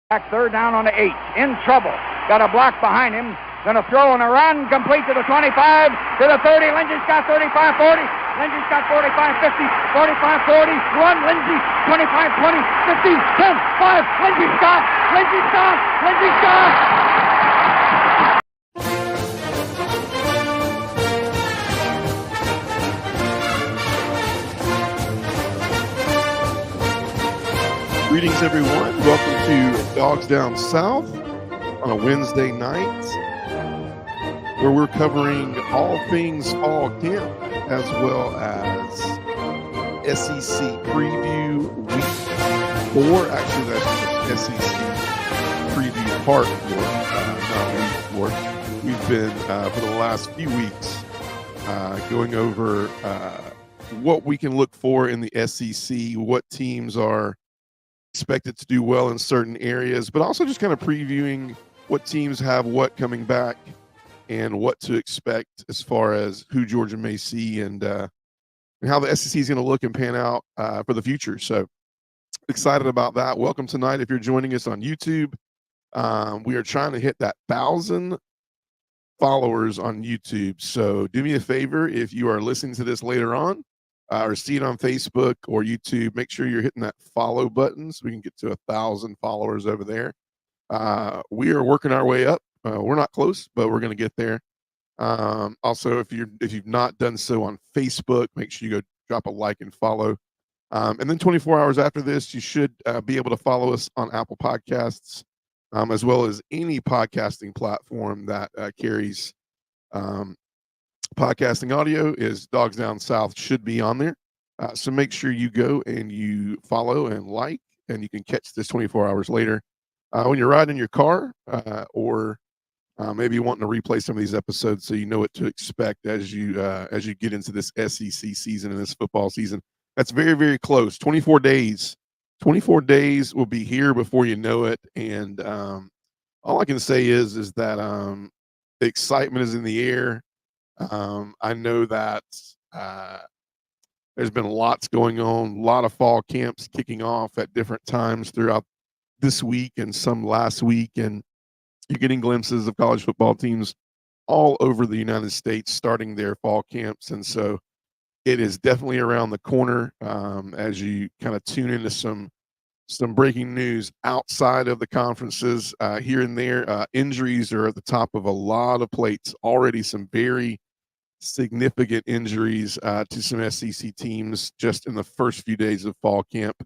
Back third down on the 8. In trouble. Got a block behind him. Going to throw and a run complete to the 25, to the 30. Lindsey's got 35, 40. Lindsey's got 45, 50, 45, 40. Run, Lindsey. 25, 20, 50, 10, 5. Lindsey stop. Lindsey stop. Lindsey stop. Greetings, everyone. Welcome to Dogs Down South on a Wednesday night, where we're covering all things fall camp as well as SEC preview week 4. Actually, that's the SEC preview part 4, not week 4. We've been, for the last few weeks, going over what we can look for in the SEC, what teams are expected to do well in certain areas, but also just kind of previewing what teams have what coming back and what to expect as far as who Georgia may see and how the SEC is going to look and pan out for the future. So excited about that. Welcome tonight. If you're joining us on YouTube, we are trying to hit that 1,000 followers on YouTube. So do me a favor, if you are listening to this later on, or see it on Facebook or YouTube, make sure you're hitting that follow button so we can get to 1,000 followers over there. We are working our way up. We're not close, but we're going to get there. Also, if you've not done so on Facebook, make sure you go drop a like and follow. And then 24 hours after this, you should be able to follow us on Apple Podcasts, as well as any podcasting platform that carries podcasting audio. Is Dogs Down South should be on there. So make sure you go and you follow and like, and you can catch this 24 hours later when you're riding in your car, or maybe wanting to replay some of these episodes so you know what to expect as you get into this SEC season and this football season. That's very, very close. 24 days. 24 days will be here before you know it. And all I can say is that the excitement is in the air. I know that there's been lots going on, a lot of fall camps kicking off at different times throughout this week and some last week, and you're getting glimpses of college football teams all over the United States starting their fall camps. And so it is definitely around the corner as you kind of tune into some breaking news outside of the conferences here and there. Injuries are at the top of a lot of plates already. Some very significant injuries to some SEC teams just in the first few days of fall camp.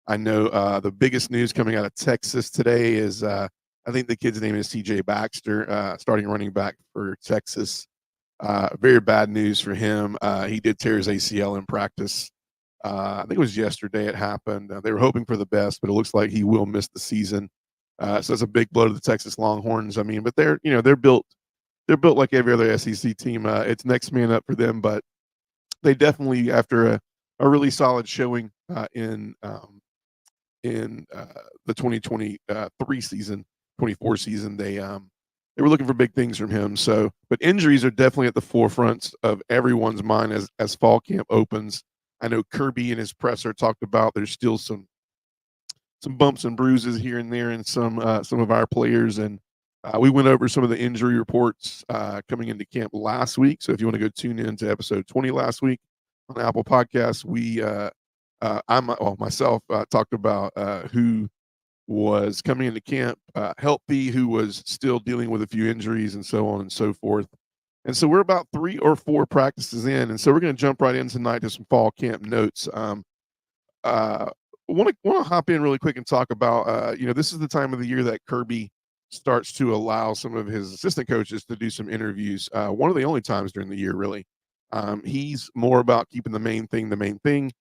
I know the biggest news coming out of Texas today is I think the kid's name is TJ Baxter, starting running back for Texas. Very bad news for him. He did tear his ACL in practice. I think it was yesterday it happened. They were hoping for the best, but it looks like he will miss the season. So that's a big blow to the Texas Longhorns. I mean, but they're built like every other SEC team. It's next man up for them, but they definitely, after a really solid showing in the 2023 season, 24 season, they were looking for big things from him. So, but injuries are definitely at the forefront of everyone's mind as fall camp opens. I know Kirby in his presser talked about there's still some bumps and bruises here and there in some of our players, and we went over some of the injury reports coming into camp last week. So if you want to go tune in to episode 20 last week on Apple Podcasts, myself talked about who was coming into camp healthy, who was still dealing with a few injuries, and so on and so forth. And so we're about 3 or 4 practices in, and so we're going to jump right in tonight to some fall camp notes. Want to hop in really quick and talk about this is the time of the year that Kirby starts to allow some of his assistant coaches to do some interviews. One of the only times during the year, really. He's more about keeping the main thing,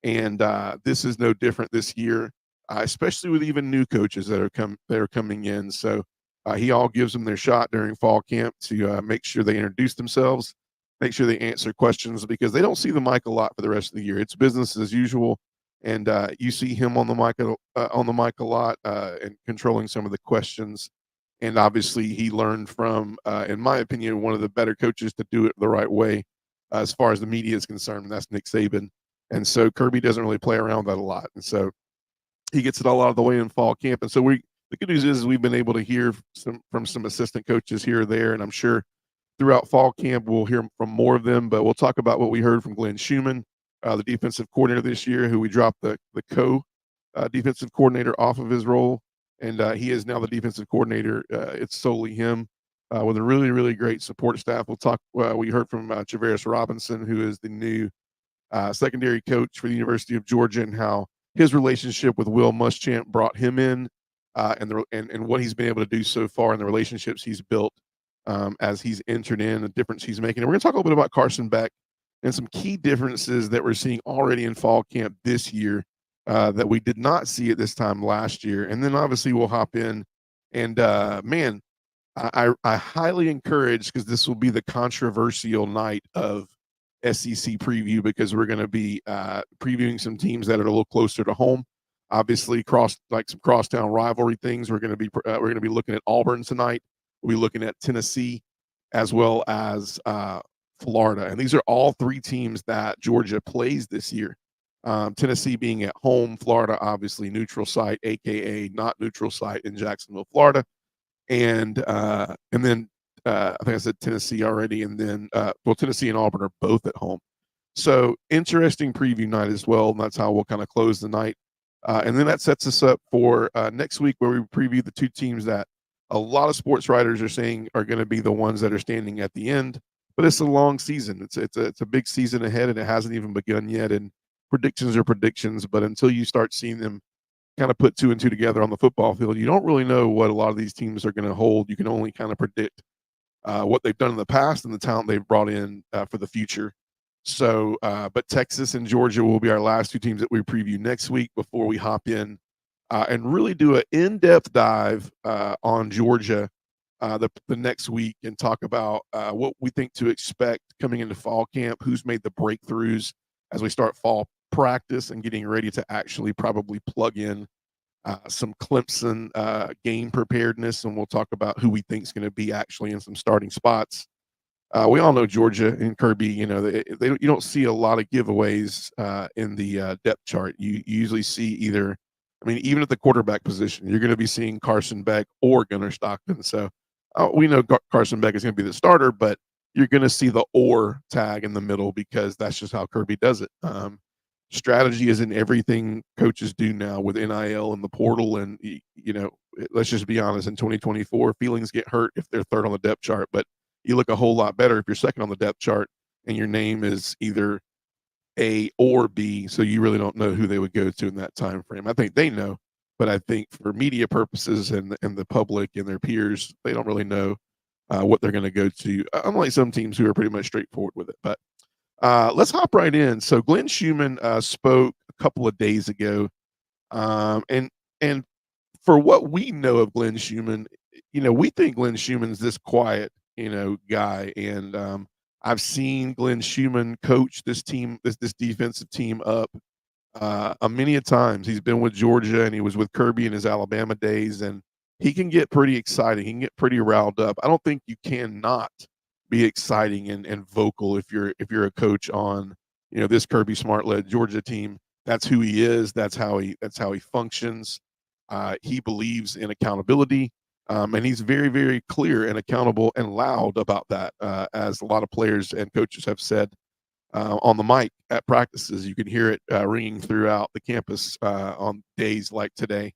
and this is no different this year, especially with even new coaches that are coming in. So he all gives them their shot during fall camp to make sure they introduce themselves, make sure they answer questions, because they don't see the mic a lot for the rest of the year. It's business as usual. And you see him on the mic a lot and controlling some of the questions. And obviously, he learned from, in my opinion, one of the better coaches to do it the right way as far as the media is concerned, and that's Nick Saban. And so Kirby doesn't really play around with that a lot. And so he gets it all out of the way in fall camp. And so the good news is we've been able to hear from some assistant coaches here or there, and I'm sure throughout fall camp we'll hear from more of them. But we'll talk about what we heard from Glenn Schumann, the defensive coordinator this year, who we dropped the co defensive coordinator off of his role, and he is now the defensive coordinator. It's solely him. With a really, really great support staff. We'll talk. We heard from Travaris Robinson, who is the new secondary coach for the University of Georgia, and how his relationship with Will Muschamp brought him in, and what he's been able to do so far, and the relationships he's built as he's entered in, the difference he's making. And we're going to talk a little bit about Carson Beck and some key differences that we're seeing already in fall camp this year that we did not see at this time last year. And then obviously we'll hop in, and man, I highly encourage, because this will be the controversial night of SEC preview, because we're going to be previewing some teams that are a little closer to home. Obviously, some crosstown rivalry things. We're going to be looking at Auburn tonight. We'll be looking at Tennessee, as well as Florida, and these are all three teams that Georgia plays this year. Tennessee being at home, Florida obviously neutral site, aka not neutral site in Jacksonville, Florida. And then I think I said Tennessee already, and then Tennessee and Auburn are both at home. So interesting preview night as well, and that's how we'll kind of close the night. And then that sets us up for next week, where we preview the two teams that a lot of sports writers are saying are going to be the ones that are standing at the end. But it's a long season. It's a big season ahead, and it hasn't even begun yet. And predictions are predictions, but until you start seeing them kind of put two and two together on the football field, you don't really know what a lot of these teams are going to hold. You can only kind of predict what they've done in the past and the talent they've brought in for the future. So, but Texas and Georgia will be our last two teams that we preview next week, before we hop in and really do an in-depth dive on Georgia the next week, and talk about what we think to expect coming into fall camp, who's made the breakthroughs as we start fall practice and getting ready to actually probably plug in some Clemson game preparedness, and we'll talk about who we think is going to be actually in some starting spots. We all know Georgia and Kirby. You know, you don't see a lot of giveaways in the depth chart. You usually see either, I mean, even at the quarterback position, you're going to be seeing Carson Beck or Gunnar Stockton. So we know Carson Beck is going to be the starter, but you're going to see the "or" tag in the middle, because that's just how Kirby does it. Strategy is in everything coaches do now with NIL and the portal. And, you know, let's just be honest, in 2024, feelings get hurt if they're third on the depth chart, but you look a whole lot better if you're second on the depth chart and your name is either A or B. So you really don't know who they would go to in that time frame. I think they know, but I think for media purposes and the public and their peers, they don't really know what they're going to go to, unlike some teams who are pretty much straightforward with it. But let's hop right in. So Glenn Schumann spoke a couple of days ago, and for what we know of Glenn Schumann, you know, we think Glenn Schumann's this quiet, you know, guy, and I've seen Glenn Schumann coach this team, this defensive team up many a times. He's been with Georgia, and he was with Kirby in his Alabama days, and he can get pretty exciting. He can get pretty riled up. I don't think you cannot be exciting and vocal if you're a coach on, you know, this Kirby Smart led Georgia team. That's who he is. That's how he functions. He believes in accountability, and he's very, very clear and accountable and loud about that, as a lot of players and coaches have said on the mic at practices. You can hear it ringing throughout the campus on days like today,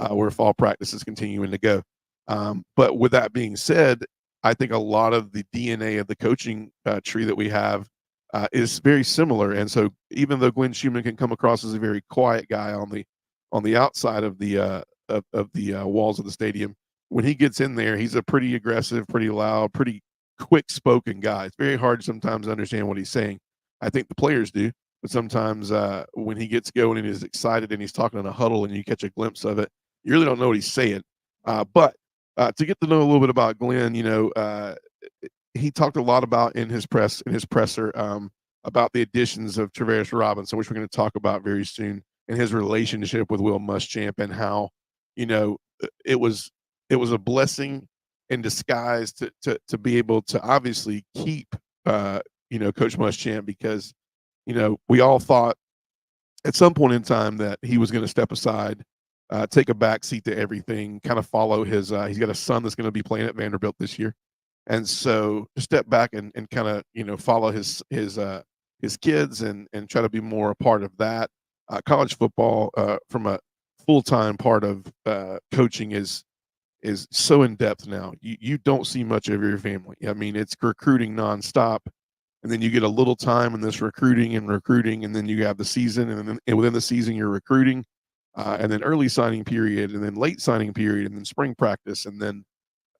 where fall practice is continuing to go. But with that being said, I think a lot of the DNA of the coaching tree that we have is very similar. And so even though Glenn Schumann can come across as a very quiet guy on the outside of the walls of the stadium, when he gets in there, he's a pretty aggressive, pretty loud, pretty quick-spoken guy. It's very hard sometimes to understand what he's saying. I think the players do, but sometimes when he gets going and is excited and he's talking in a huddle and you catch a glimpse of it, you really don't know what he's saying. But to get to know a little bit about Glenn, you know, he talked a lot about in his presser about the additions of Travaris Robinson, which we're going to talk about very soon, and his relationship with Will Muschamp, and how, you know, it was a blessing in disguise to be able to obviously keep you know, Coach Muschamp, because, you know, we all thought at some point in time that he was going to step aside take a back seat to everything, kind of follow his. He's got a son that's going to be playing at Vanderbilt this year, and so step back and kind of follow his kids and try to be more a part of that. College football from a full time part of coaching is so in depth now. You don't see much of your family. I mean, it's recruiting nonstop, and then you get a little time in this recruiting, and then you have the season, and within the season you're recruiting, and then early signing period, and then late signing period, and then spring practice, and then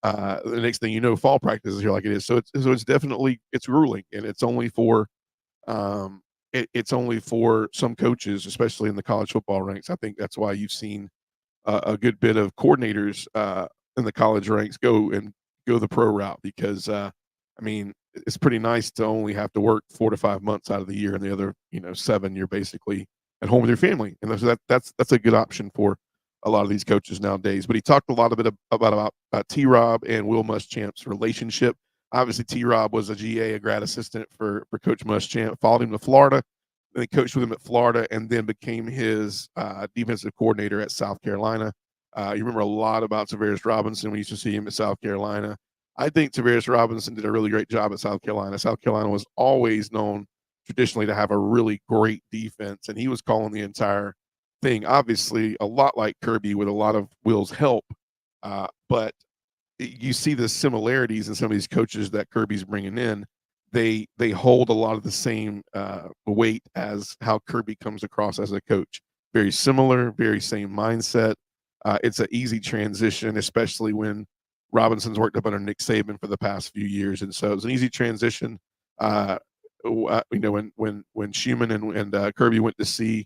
the next thing you know, fall practice is here like it is. So it's definitely it's grueling, and um, it's only for some coaches, especially in the college football ranks. I think that's why you've seen a good bit of coordinators in the college ranks go the pro route because I mean it's pretty nice to only have to work 4 to 5 months out of the year, and the other 7 you're basically at home with your family, and that's a good option for a lot of these coaches nowadays. But he talked a lot of it about T. Rob and Will Muschamp's relationship. Obviously, T. Rob was a GA, a grad assistant for Coach Muschamp. Followed him to Florida, then he coached with him at Florida, and then became his defensive coordinator at South Carolina. You remember a lot about Tavares Robinson. We used to see him at South Carolina. I think Tavares Robinson did a really great job at South Carolina. South Carolina was always known traditionally to have a really great defense, and he was calling the entire thing. Obviously, a lot like Kirby with a lot of Will's help, but you see the similarities in some of these coaches that Kirby's bringing in. They hold a lot of the same weight as how Kirby comes across as a coach. Very similar, very same mindset. It's an easy transition, especially when Robinson's worked up under Nick Saban for the past few years, and so it's an easy transition. When Schumann and Kirby went to see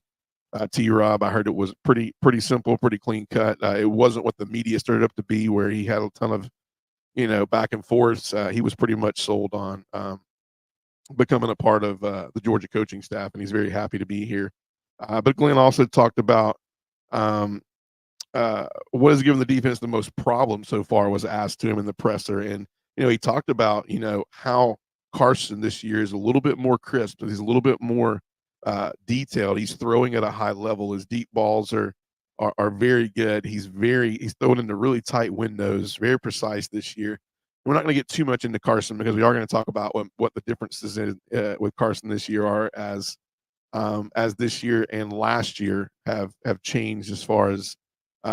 T. Rob, I heard it was pretty simple, pretty clean cut. It wasn't what the media started up to be, where he had a ton of back and forth. He was pretty much sold on becoming a part of the Georgia coaching staff, and he's very happy to be here. But Glenn also talked about what has given the defense the most problems so far was asked to him in the presser, and he talked about how Carson this year is a little bit more crisp. He's a little bit more detailed. He's throwing at a high level. His deep balls are very good. He's throwing into really tight windows, very precise this year. We're not going to get too much into Carson because we are going to talk about what the differences with Carson this year are as this year and last year have changed as far as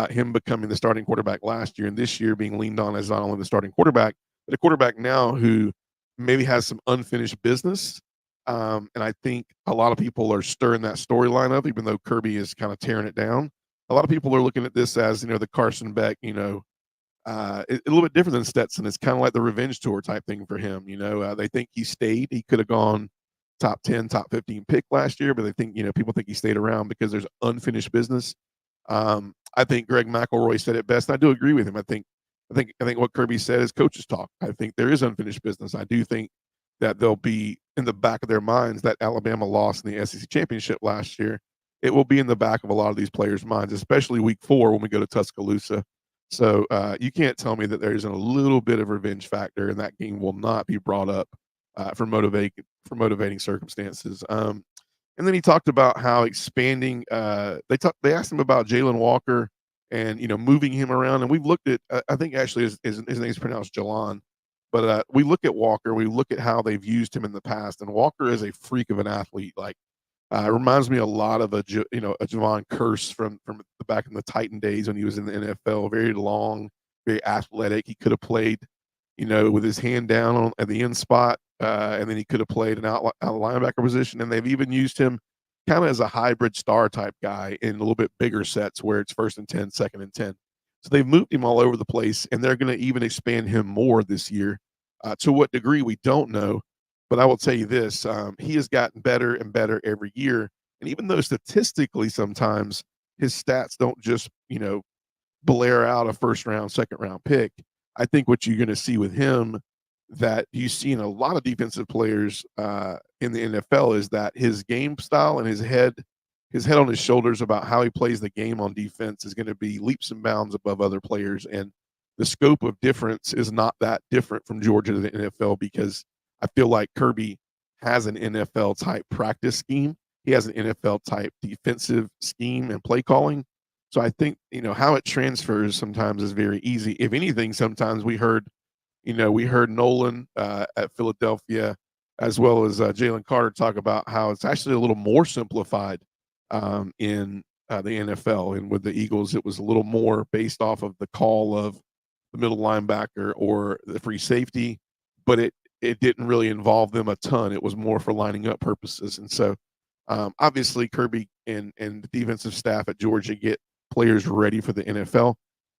him becoming the starting quarterback last year and this year being leaned on as not only the starting quarterback, but a quarterback now who maybe has some unfinished business. And I think a lot of people are stirring that storyline up, even though Kirby is kind of tearing it down. A lot of people are looking at this as, the Carson Beck, a little bit different than Stetson. It's kind of like the revenge tour type thing for him. They think he stayed. He could have gone top 10, top 15 pick last year, but they think, people think he stayed around because there's unfinished business. I think Greg McElroy said it best. I do agree with him. I think what Kirby said is coaches talk. I think there is unfinished business. I do think that they'll be in the back of their minds that Alabama lost in the SEC championship last year. It will be in the back of a lot of these players' minds, especially week 4 when we go to Tuscaloosa. So you can't tell me that there isn't a little bit of revenge factor, and that game will not be brought up for motivating circumstances. And then he talked about how expanding. They asked him about Jalen Walker and moving him around, and we've looked at. I think actually his name is pronounced Jalan, but we look at Walker. We look at how they've used him in the past, and Walker is a freak of an athlete. Like reminds me a lot of a Javon Curse from the back in the Titan days when he was in the NFL. Very long, very athletic. He could have played, with his hand down at the end spot, and then he could have played an out linebacker position. And they've even used him kind of as a hybrid star type guy in a little bit bigger sets where it's 1st and 10, 2nd and 10. So they've moved him all over the place, and they're going to even expand him more this year. To what degree, we don't know. But I will tell you this, he has gotten better and better every year. And even though statistically sometimes his stats don't just, blare out a 1st round, 2nd round pick, I think what you're going to see with him that you see in a lot of defensive players in the NFL is that his game style and his head on his shoulders about how he plays the game on defense is going to be leaps and bounds above other players. And the scope of difference is not that different from Georgia to the NFL because I feel like Kirby has an NFL type practice scheme. He has an NFL type defensive scheme and play calling. So I think, how it transfers sometimes is very easy. If anything, sometimes we heard Nolan at Philadelphia, as well as Jalen Carter, talk about how it's actually a little more simplified in the NFL. And with the Eagles, it was a little more based off of the call of the middle linebacker or the free safety, but it didn't really involve them a ton. It was more for lining up purposes. And so, obviously, Kirby and the defensive staff at Georgia get players ready for the NFL.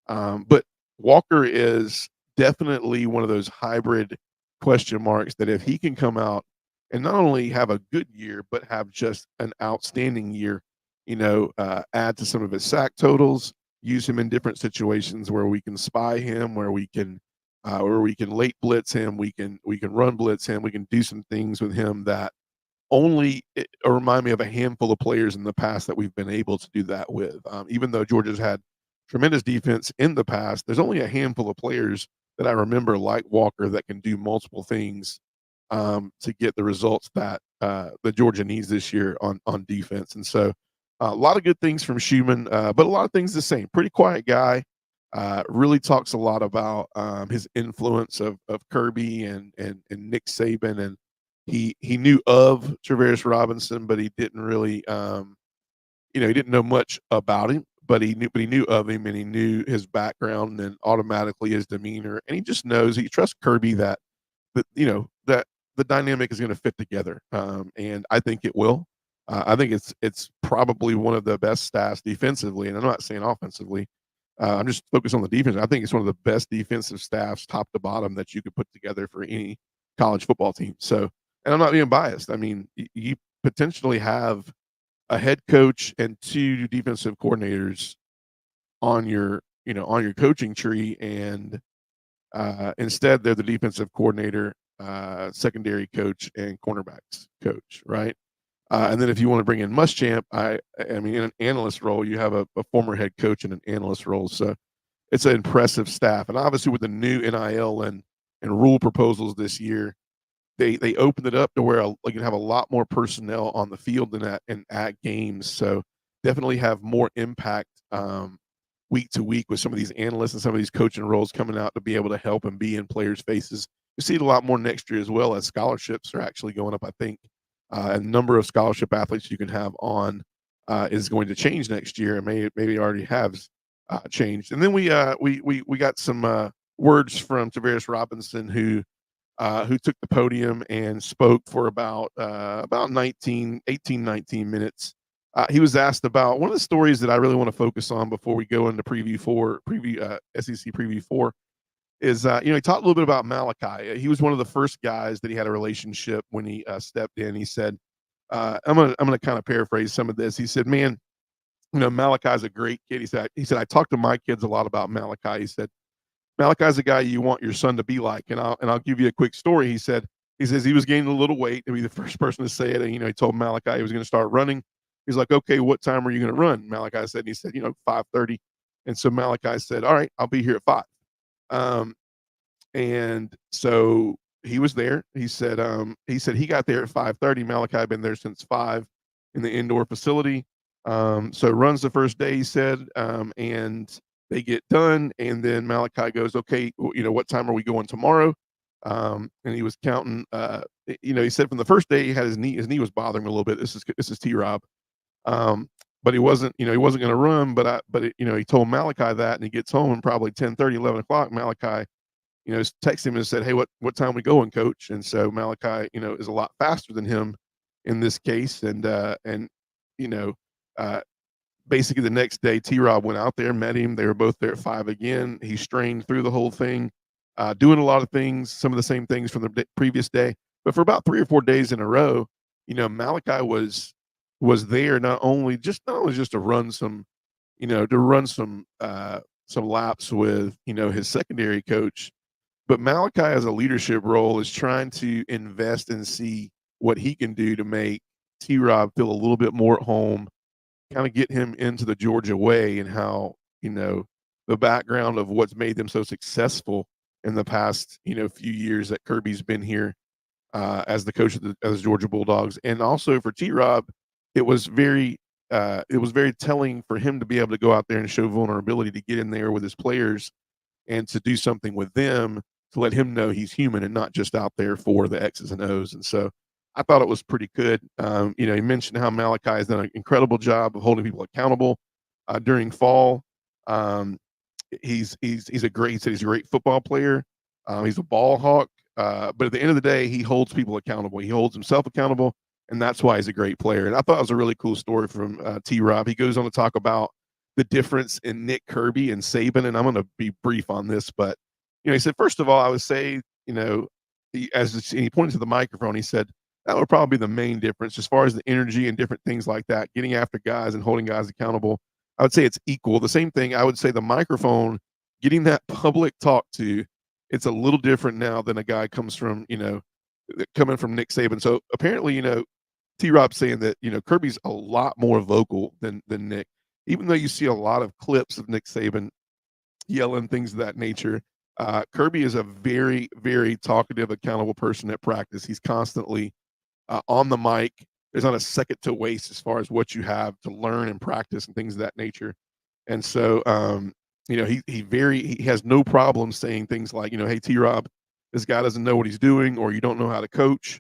But Walker is definitely one of those hybrid question marks that if he can come out and not only have a good year, but have just an outstanding year, add to some of his sack totals, use him in different situations where we can spy him, where we can late blitz him, we can run blitz him, we can do some things with him that only remind me of a handful of players in the past that we've been able to do that with. Even though Georgia's had tremendous defense in the past, there's only a handful of players that I remember like Walker that can do multiple things to get the results that Georgia needs this year on defense. And so a lot of good things from Schumann, but a lot of things the same. Pretty quiet guy. Really talks a lot about his influence of Kirby and Nick Saban, and he knew of Travaris Robinson, but he didn't really he didn't know much about him, but he knew of him, and he knew his background and automatically his demeanor, and he just knows he trusts Kirby that the dynamic is going to fit together, and I think it will. I think it's probably one of the best staffs defensively, and I'm not saying offensively. I'm just focused on the defense. I think it's one of the best defensive staffs, top to bottom, that you could put together for any college football team. So, and I'm not being biased. I mean, you potentially have a head coach and two defensive coordinators on your coaching tree, and instead they're the defensive coordinator, secondary coach, and cornerbacks coach, right? And then if you want to bring in Muschamp, I mean, in an analyst role, you have a former head coach in an analyst role. So it's an impressive staff. And obviously with the new NIL and rule proposals this year, they opened it up to where you can have a lot more personnel on the field and at games. So definitely have more impact week to week with some of these analysts and some of these coaching roles coming out to be able to help and be in players' faces. You see it a lot more next year as well, as scholarships are actually going up, I think. And the number of scholarship athletes you can have on is going to change next year, and maybe already has changed. And then we got some words from Travaris Robinson, who took the podium and spoke for about 19 minutes. He was asked about one of the stories that I really want to focus on before we go into SEC preview 4 is he talked a little bit about Malachi. He was one of the first guys that he had a relationship when he stepped in. He said, I'm gonna kind of paraphrase some of this. He said, "Man, Malachi's a great kid." He said I talked to my kids a lot about Malachi. He said Malachi's a guy you want your son to be like. And I'll give you a quick story. He says he was gaining a little weight. To be the first person to say it. And he told Malachi he was going to start running. He's like, "Okay, what time are you going to run?" Malachi said, and he said, 5:30. And so Malachi said, "All right, I'll be here at 5." And so he was there. He said he got there at 5:30. Malachi had been there since 5 in the indoor facility. So runs the first day, he said, and they get done. And then Malachi goes, "Okay, what time are we going tomorrow?" And he was counting, he said from the first day he had his knee was bothering him a little bit. This is T-Rob. But he wasn't going to run, but he told Malachi that, and he gets home and probably 10:30, 11 o'clock, Malachi, texted him and said, "Hey, what time we going, coach?" And so Malachi, is a lot faster than him in this case. And basically the next day, T-Rob went out there, met him. They were both there at 5 again. He strained through the whole thing, doing a lot of things, some of the same things from the previous day. But for about 3 or 4 days in a row, Malachi was there not only just to run some laps with his secondary coach, but Malachi, as a leadership role, is trying to invest and see what he can do to make T-Rob feel a little bit more at home, kind of get him into the Georgia way, and how the background of what's made them so successful in the past few years that Kirby's been here as the coach of the Georgia Bulldogs. And also for T-Rob, it was very it was very telling for him to be able to go out there and show vulnerability, to get in there with his players and to do something with them, to let him know he's human and not just out there for the X's and O's. And so I thought it was pretty good. He mentioned how Malachi has done an incredible job of holding people accountable during fall. Um, he's a great. He said he's a great football player. He's a ball hawk. But at the end of the day, he holds people accountable. He holds himself accountable, and that's why he's a great player. And I thought it was a really cool story from T. Rob. He goes on to talk about the difference in Nick Kirby and Saban, and I'm going to be brief on this, but he said, first of all, I would say, he pointed to the microphone. He said that would probably be the main difference as far as the energy and different things like that, getting after guys and holding guys accountable. I would say it's equal. The same thing, I would say the microphone, getting that public talk to, it's a little different now than a guy comes from, coming from Nick Saban. So apparently, T. Rob's saying that, Kirby's a lot more vocal than Nick, even though you see a lot of clips of Nick Saban yelling things of that nature. Kirby is a very, very talkative, accountable person at practice. He's constantly on the mic. There's not a second to waste as far as what you have to learn and practice and things of that nature. And so, he has no problem saying things like, hey, T. Rob, this guy doesn't know what he's doing, or you don't know how to coach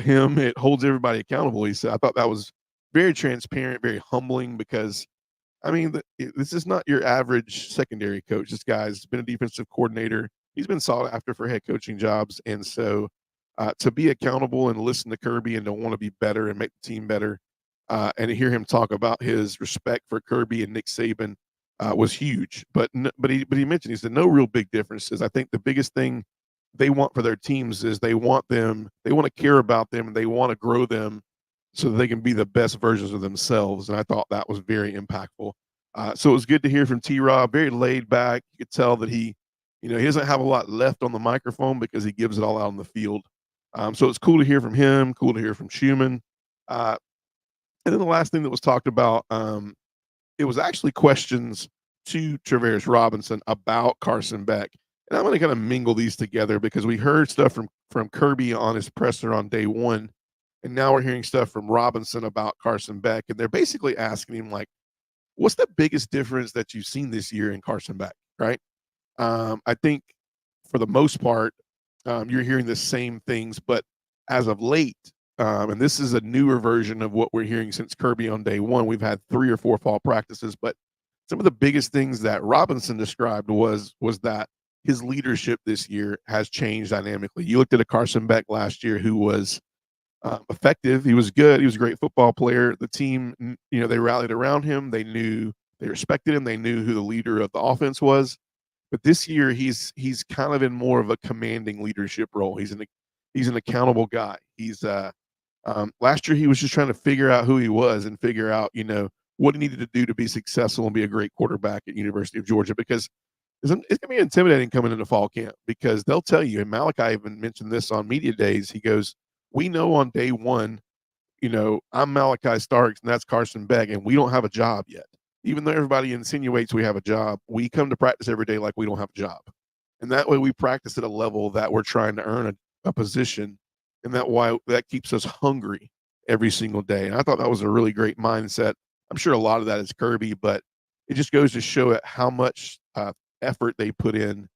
him. It holds everybody accountable. He said, I thought that was very transparent, very humbling, because this is not your average secondary coach. This guy's been a defensive coordinator. He's been sought after for head coaching jobs. And so to be accountable and listen to Kirby and to want to be better and make the team better, and to hear him talk about his respect for Kirby and Nick Saban was huge. But he mentioned, he said, no real big differences. I think the biggest thing they want for their teams is they want to care about them, and they want to grow them so that they can be the best versions of themselves. And I thought that was very impactful. So it was good to hear from T. Rob, very laid back. You could tell that he doesn't have a lot left on the microphone because he gives it all out on the field. So it's cool to hear from him, cool to hear from Schumann. And then the last thing that was talked about, it was actually questions to Travaris Robinson about Carson Beck. And I'm going to kind of mingle these together because we heard stuff from Kirby on his presser on day one, and now we're hearing stuff from Robinson about Carson Beck. And they're basically asking him, like, what's the biggest difference that you've seen this year in Carson Beck, right? I think for the most part, you're hearing the same things, but as of late, and this is a newer version of what we're hearing since Kirby on day one, we've had 3 or 4 fall practices, but some of the biggest things that Robinson described was that his leadership this year has changed dynamically. You looked at a Carson Beck last year who was effective. He was good. He was a great football player. The team, they rallied around him. They respected him. They knew who the leader of the offense was. But this year, he's kind of in more of a commanding leadership role. He's an accountable guy. He's last year he was just trying to figure out who he was and figure out what he needed to do to be successful and be a great quarterback at University of Georgia, because it's going to be intimidating coming into fall camp, because they'll tell you, and Malachi even mentioned this on media days. He goes, we know on day one, I'm Malachi Starks and that's Carson Beck, and we don't have a job yet. Even though everybody insinuates we have a job, we come to practice every day like we don't have a job. And that way we practice at a level that we're trying to earn a position, and that keeps us hungry every single day. And I thought that was a really great mindset. I'm sure a lot of that is Kirby, but it just goes to show it how much effort they put in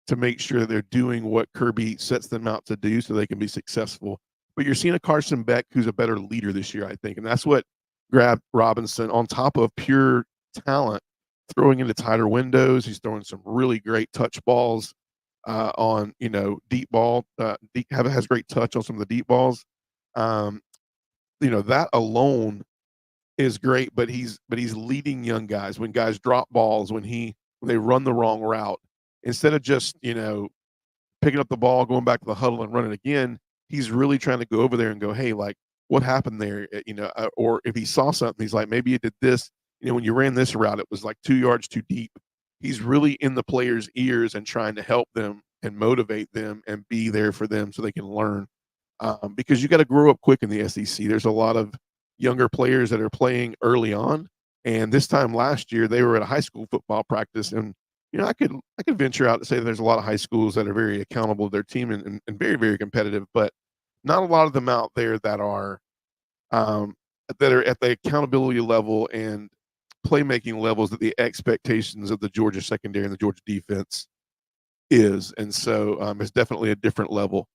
to make sure they're doing what Kirby sets them out to do so they can be successful. But you're seeing a Carson Beck who's a better leader this year, I think. And that's what grabbed Robinson, on top of pure talent, throwing into tighter windows. He's throwing some really great touch balls on, deep ball. Has great touch on some of the deep balls. That alone is great, but he's leading young guys. When guys drop balls, when they run the wrong route, instead of just, picking up the ball, going back to the huddle and running again, he's really trying to go over there and go, hey, like, what happened there? Or if he saw something, he's like, maybe you did this. When you ran this route, it was like 2 yards too deep. He's really in the players' ears and trying to help them and motivate them and be there for them so they can learn. Because you got to grow up quick in the SEC. There's a lot of younger players that are playing early on. And this time last year, they were at a high school football practice. And, I could venture out to say that there's a lot of high schools that are very accountable to their team and very, very competitive, but not a lot of them out there that are that are at the accountability level and playmaking levels that the expectations of the Georgia secondary and the Georgia defense is. And so it's definitely a different level,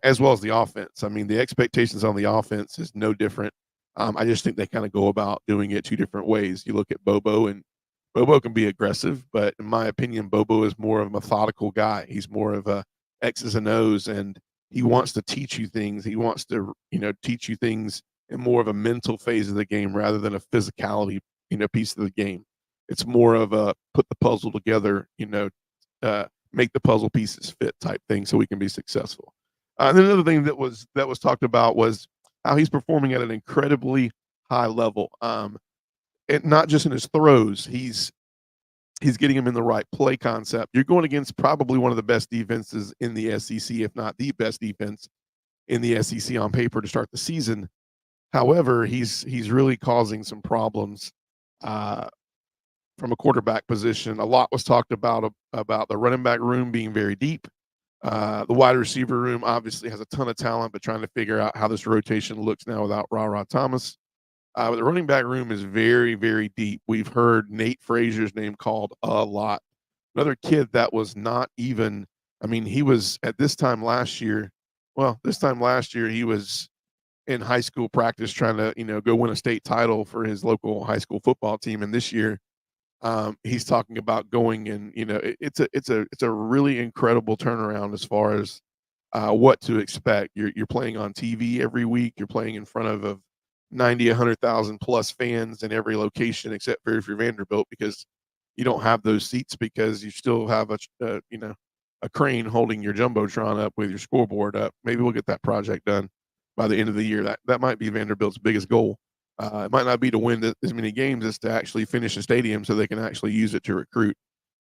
as well as the offense. I mean, the expectations on the offense is no different. I just think they kind of go about doing it two different ways. You look at Bobo, and Bobo can be aggressive, but in my opinion, Bobo is more of a methodical guy. He's more of a X's and O's, and he wants to teach you things. He wants to, teach you things in more of a mental phase of the game rather than a physicality, piece of the game. It's more of a put the puzzle together, make the puzzle pieces fit type thing so we can be successful. And then another thing that was talked about was how he's performing at an incredibly high level. And not just in his throws, he's getting him in the right play concept. You're going against probably one of the best defenses in the SEC, if not the best defense in the SEC on paper to start the season. However, he's really causing some problems from a quarterback position. A lot was talked about the running back room being very deep. The wide receiver room obviously has a ton of talent, but trying to figure out how this rotation looks now without Ra Thomas. But the running back room is very, very deep. We've heard Nate Frazier's name called a lot. Another kid that was not even, I mean, he was at this time last year, he was in high school practice trying to, go win a state title for his local high school football team. And this year, he's talking about going and, it's a really incredible turnaround as far as what to expect. You're playing on TV every week. You're playing in front of 90, 100,000 plus fans in every location, except for if you're Vanderbilt, because you don't have those seats because you still have a crane holding your jumbotron up with your scoreboard up. Maybe we'll get that project done by the end of the year. That might be Vanderbilt's biggest goal. It might not be to win as many games as to actually finish the stadium so they can actually use it to recruit.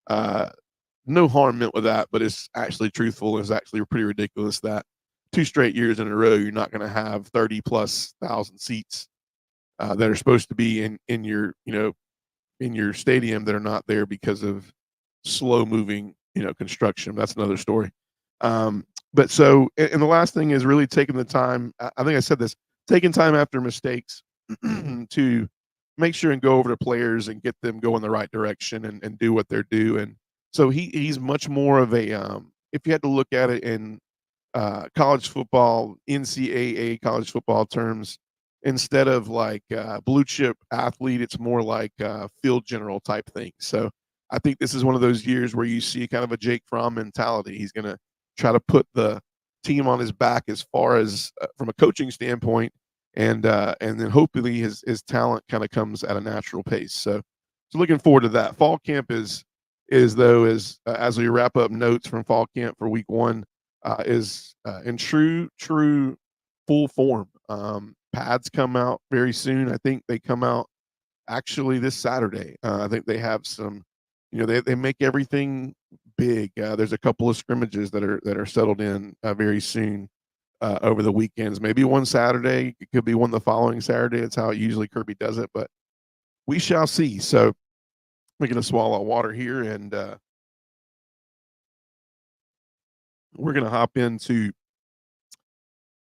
No harm meant with that, but it's actually truthful. It's actually pretty ridiculous that 2 straight years in a row, you're not going to have 30 plus thousand seats that are supposed to be in your, in your stadium that are not there because of slow moving, construction. That's another story. But so, and the last thing is really taking the time. I think I said this, taking time after mistakes to make sure and go over to players and get them go in the right direction and do what they're due. And so he's much more of a, if you had to look at it in college football, NCAA college football terms, instead of like blue chip athlete, it's more like field general type thing. So I think this is one of those years where you see kind of a Jake Fromm mentality. He's going to try to put the team on his back as far as from a coaching standpoint, and then hopefully his talent kind of comes at a natural pace. So looking forward to that. Fall camp is as we wrap up notes from fall camp for week 1. Is in true full form. Pads come out very soon. I think they come out actually this Saturday. I think they have some, they make everything big. There's a couple of scrimmages that are settled in very soon over the weekends. Maybe one Saturday, it could be one the following Saturday. It's how usually Kirby does it, but we shall see. So I'm going to swallow water here, and we're going to hop into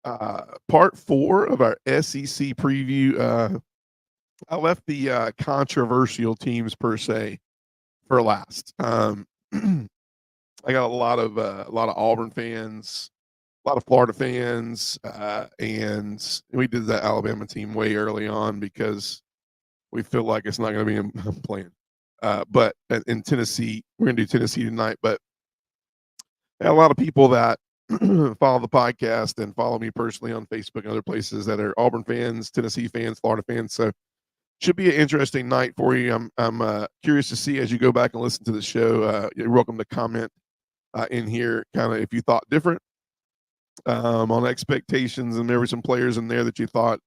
part 4 of our SEC preview. I left the controversial teams per se for last. I got a lot of Auburn fans, a lot of Florida fans, and we did that Alabama team way early on because we feel like it's not going to be playing. But in Tennessee, we're going to do Tennessee tonight, but a lot of people that follow the podcast and follow me personally on Facebook and other places that are Auburn fans, Tennessee fans, Florida fans. So should be an interesting night for you. I'm curious to see as you go back and listen to the show. You're welcome to comment in here, kind of if you thought different on expectations, and there were some players in there that you thought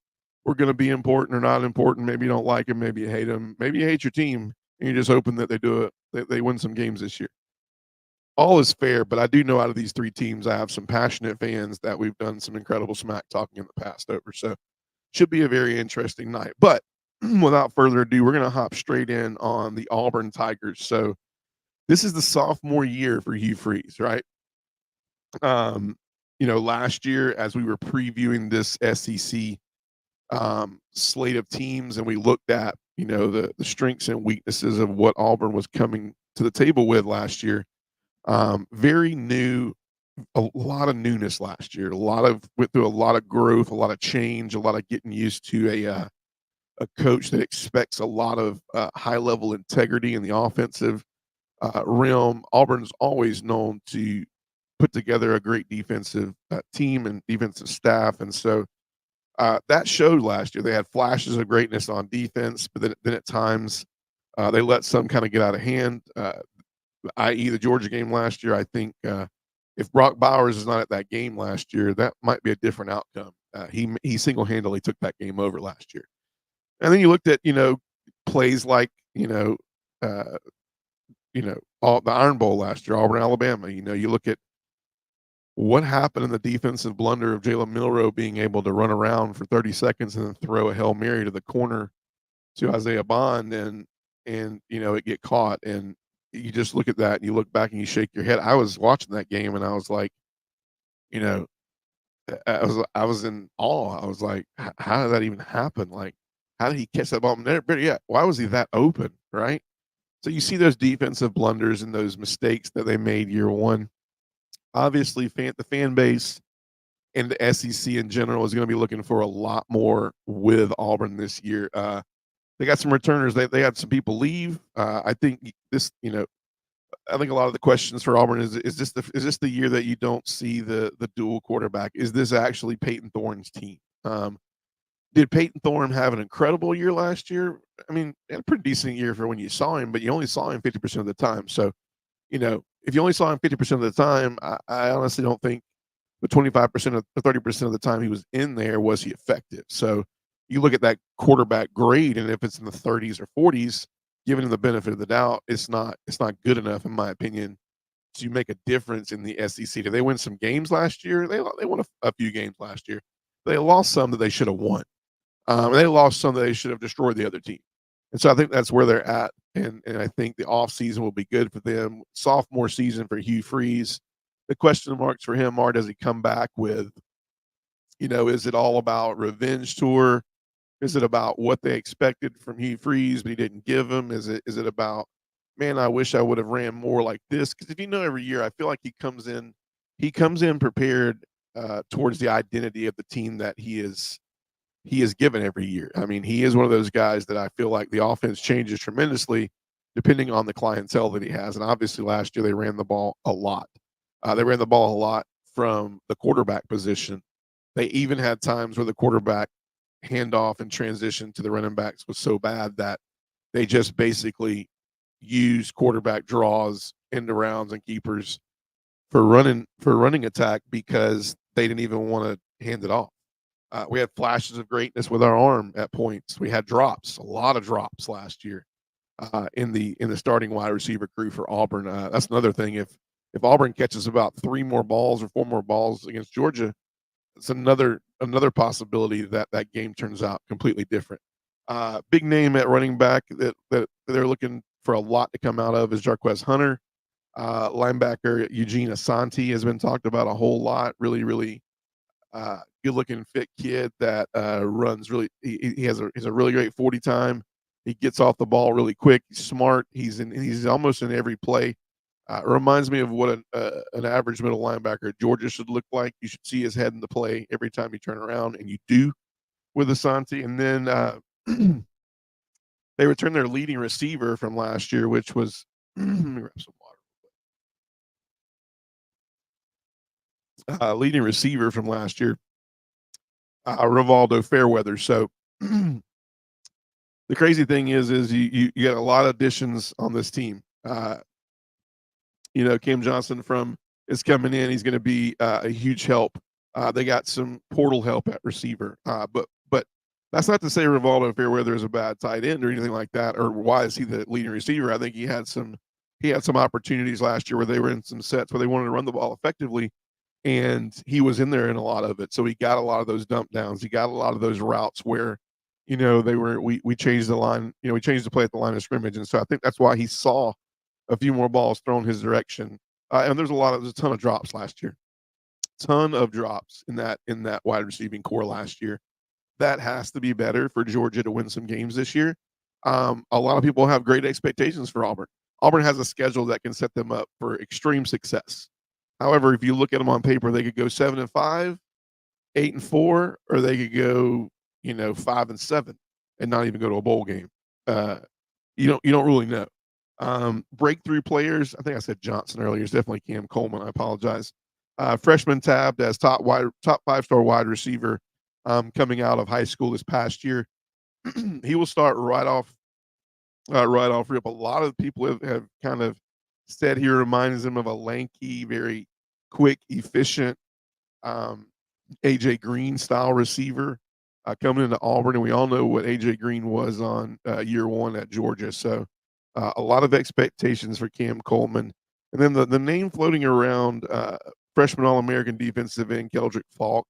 were going to be important or not important. Maybe you don't like them, maybe you hate them, maybe you hate your team, and you're just hoping that they win some games this year. All is fair, but I do know out of these 3 teams, I have some passionate fans that we've done some incredible smack talking in the past over. So should be a very interesting night. But without further ado, we're going to hop straight in on the Auburn Tigers. So this is the sophomore year for Hugh Freeze, right? Last year, as we were previewing this SEC slate of teams, and we looked at the strengths and weaknesses of what Auburn was coming to the table with last year. Very new, a lot of newness last year. Went through a lot of growth, a lot of change, a lot of getting used to a coach that expects a lot of high level integrity in the offensive realm. Auburn's always known to put together a great defensive team and defensive staff, and so that showed last year. They had flashes of greatness on defense, but then at times they let some kind of get out of hand. I.e., the Georgia game last year. I think if Brock Bowers is not at that game last year, that might be a different outcome. He single handedly took that game over last year. And then you looked at plays like all the Iron Bowl last year, Auburn, Alabama. You look at what happened in the defensive blunder of Jalen Milroe being able to run around for 30 seconds and then throw a Hail Mary to the corner to Isaiah Bond, and it get caught. And you just look at that and you look back and you shake your head. I was watching that game and I was like, I was in awe. I was like, how did that even happen? Like, how did he catch that ball? Better yet, why was he that open? Right. So you see those defensive blunders and those mistakes that they made year one. Obviously, the fan base and the SEC in general is going to be looking for a lot more with Auburn this year. They got some returners. They had some people leave. I think I think a lot of the questions for Auburn is this the year that you don't see the dual quarterback? Is this actually Peyton Thorne's team? Did Peyton Thorne have an incredible year last year? I mean, a pretty decent year for when you saw him, but you only saw him 50% of the time. So, if you only saw him 50% of the time, I honestly don't think the 25% of the 30% of the time he was in there was he effective. So you look at that quarterback grade, and if it's in the 30s or 40s, giving him the benefit of the doubt, it's not good enough, in my opinion, to make a difference in the SEC. Did they win some games last year? They won a few games last year. They lost some that they should have won. They lost some that they should have destroyed the other team. And so I think that's where they're at. And I think the offseason will be good for them. Sophomore season for Hugh Freeze. The question marks for him are, does he come back with, is it all about revenge tour? Is it about what they expected from Hugh Freeze, but he didn't give them? Is it about, man, I wish I would have ran more like this? Because if every year, I feel like he comes in prepared towards the identity of the team that he is given every year. I mean, he is one of those guys that I feel like the offense changes tremendously depending on the clientele that he has. And obviously last year they ran the ball a lot. They ran the ball a lot from the quarterback position. They even had times where the quarterback handoff and transition to the running backs was so bad that they just basically used quarterback draws, end arounds, and keepers for running attack because they didn't even want to hand it off. We had flashes of greatness with our arm at points. We had drops, a lot of drops last year in the starting wide receiver crew for Auburn. That's another thing. If Auburn catches about 3 more balls or 4 more balls against Georgia, it's another possibility that game turns out completely different. Big name at running back that they're looking for a lot to come out of is Jarquez Hunter. Linebacker Eugene Asante has been talked about a whole lot. Really, really good-looking, fit kid that runs really. He has a really great 40 time. He gets off the ball really quick. He's smart. He's almost in every play. It reminds me of what an average middle linebacker at Georgia should look like. You should see his head in the play every time you turn around, and you do with Asante. And then they returned their leading receiver from last year, which was let me grab some water. Leading receiver from last year, Rivaldo Fairweather. So the crazy thing is you got a lot of additions on this team. Cam Johnson is coming in. He's going to be a huge help. They got some portal help at receiver, but that's not to say Rivaldo Fairweather is a bad tight end or anything like that, or why is he the leading receiver? I think he had some opportunities last year where they were in some sets where they wanted to run the ball effectively, and he was in there in a lot of it. So he got a lot of those dump downs. He got a lot of those routes where, we changed the line, we changed the play at the line of scrimmage. And so I think that's why he saw a few more balls thrown his direction. And there's a ton of drops last year. Ton of drops in that wide receiving core last year. that has to be better for Georgia to win some games this year. A lot of people have great expectations for Auburn. Auburn has a schedule that can set them up for extreme success. However, if you look at them on paper, they could go 7-5, 8-4, or they could go, 5-7 and not even go to a bowl game. You don't really know. Breakthrough players, I think I said Johnson earlier. It's definitely Cam Coleman. I apologize. Freshman tabbed as top 5-star wide receiver coming out of high school this past year. He will start right off rip. A lot of people have kind of said he reminds him of a lanky, very quick, efficient um, AJ Green style receiver coming into Auburn, and we all know what AJ Green was on year one at Georgia. So a lot of expectations for Cam Coleman, and then the name floating around, freshman All American defensive end Keldrick Falk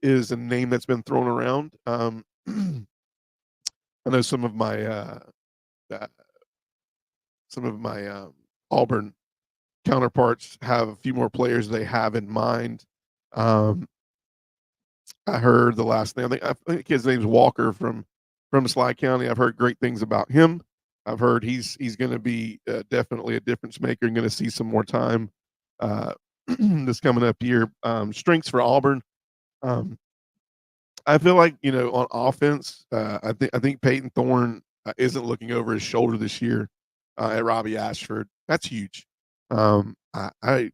is a name that's been thrown around. I know uh, some of my Auburn counterparts have a few more players they have in mind. I heard the last name. I think his name's Walker from Sly County. I've heard great things about him. I've heard he's going to be definitely a difference maker and going to see some more time this coming up year. Strengths for Auburn. Um, I feel like on offense, I think Peyton Thorne isn't looking over his shoulder this year at Robbie Ashford. That's huge. I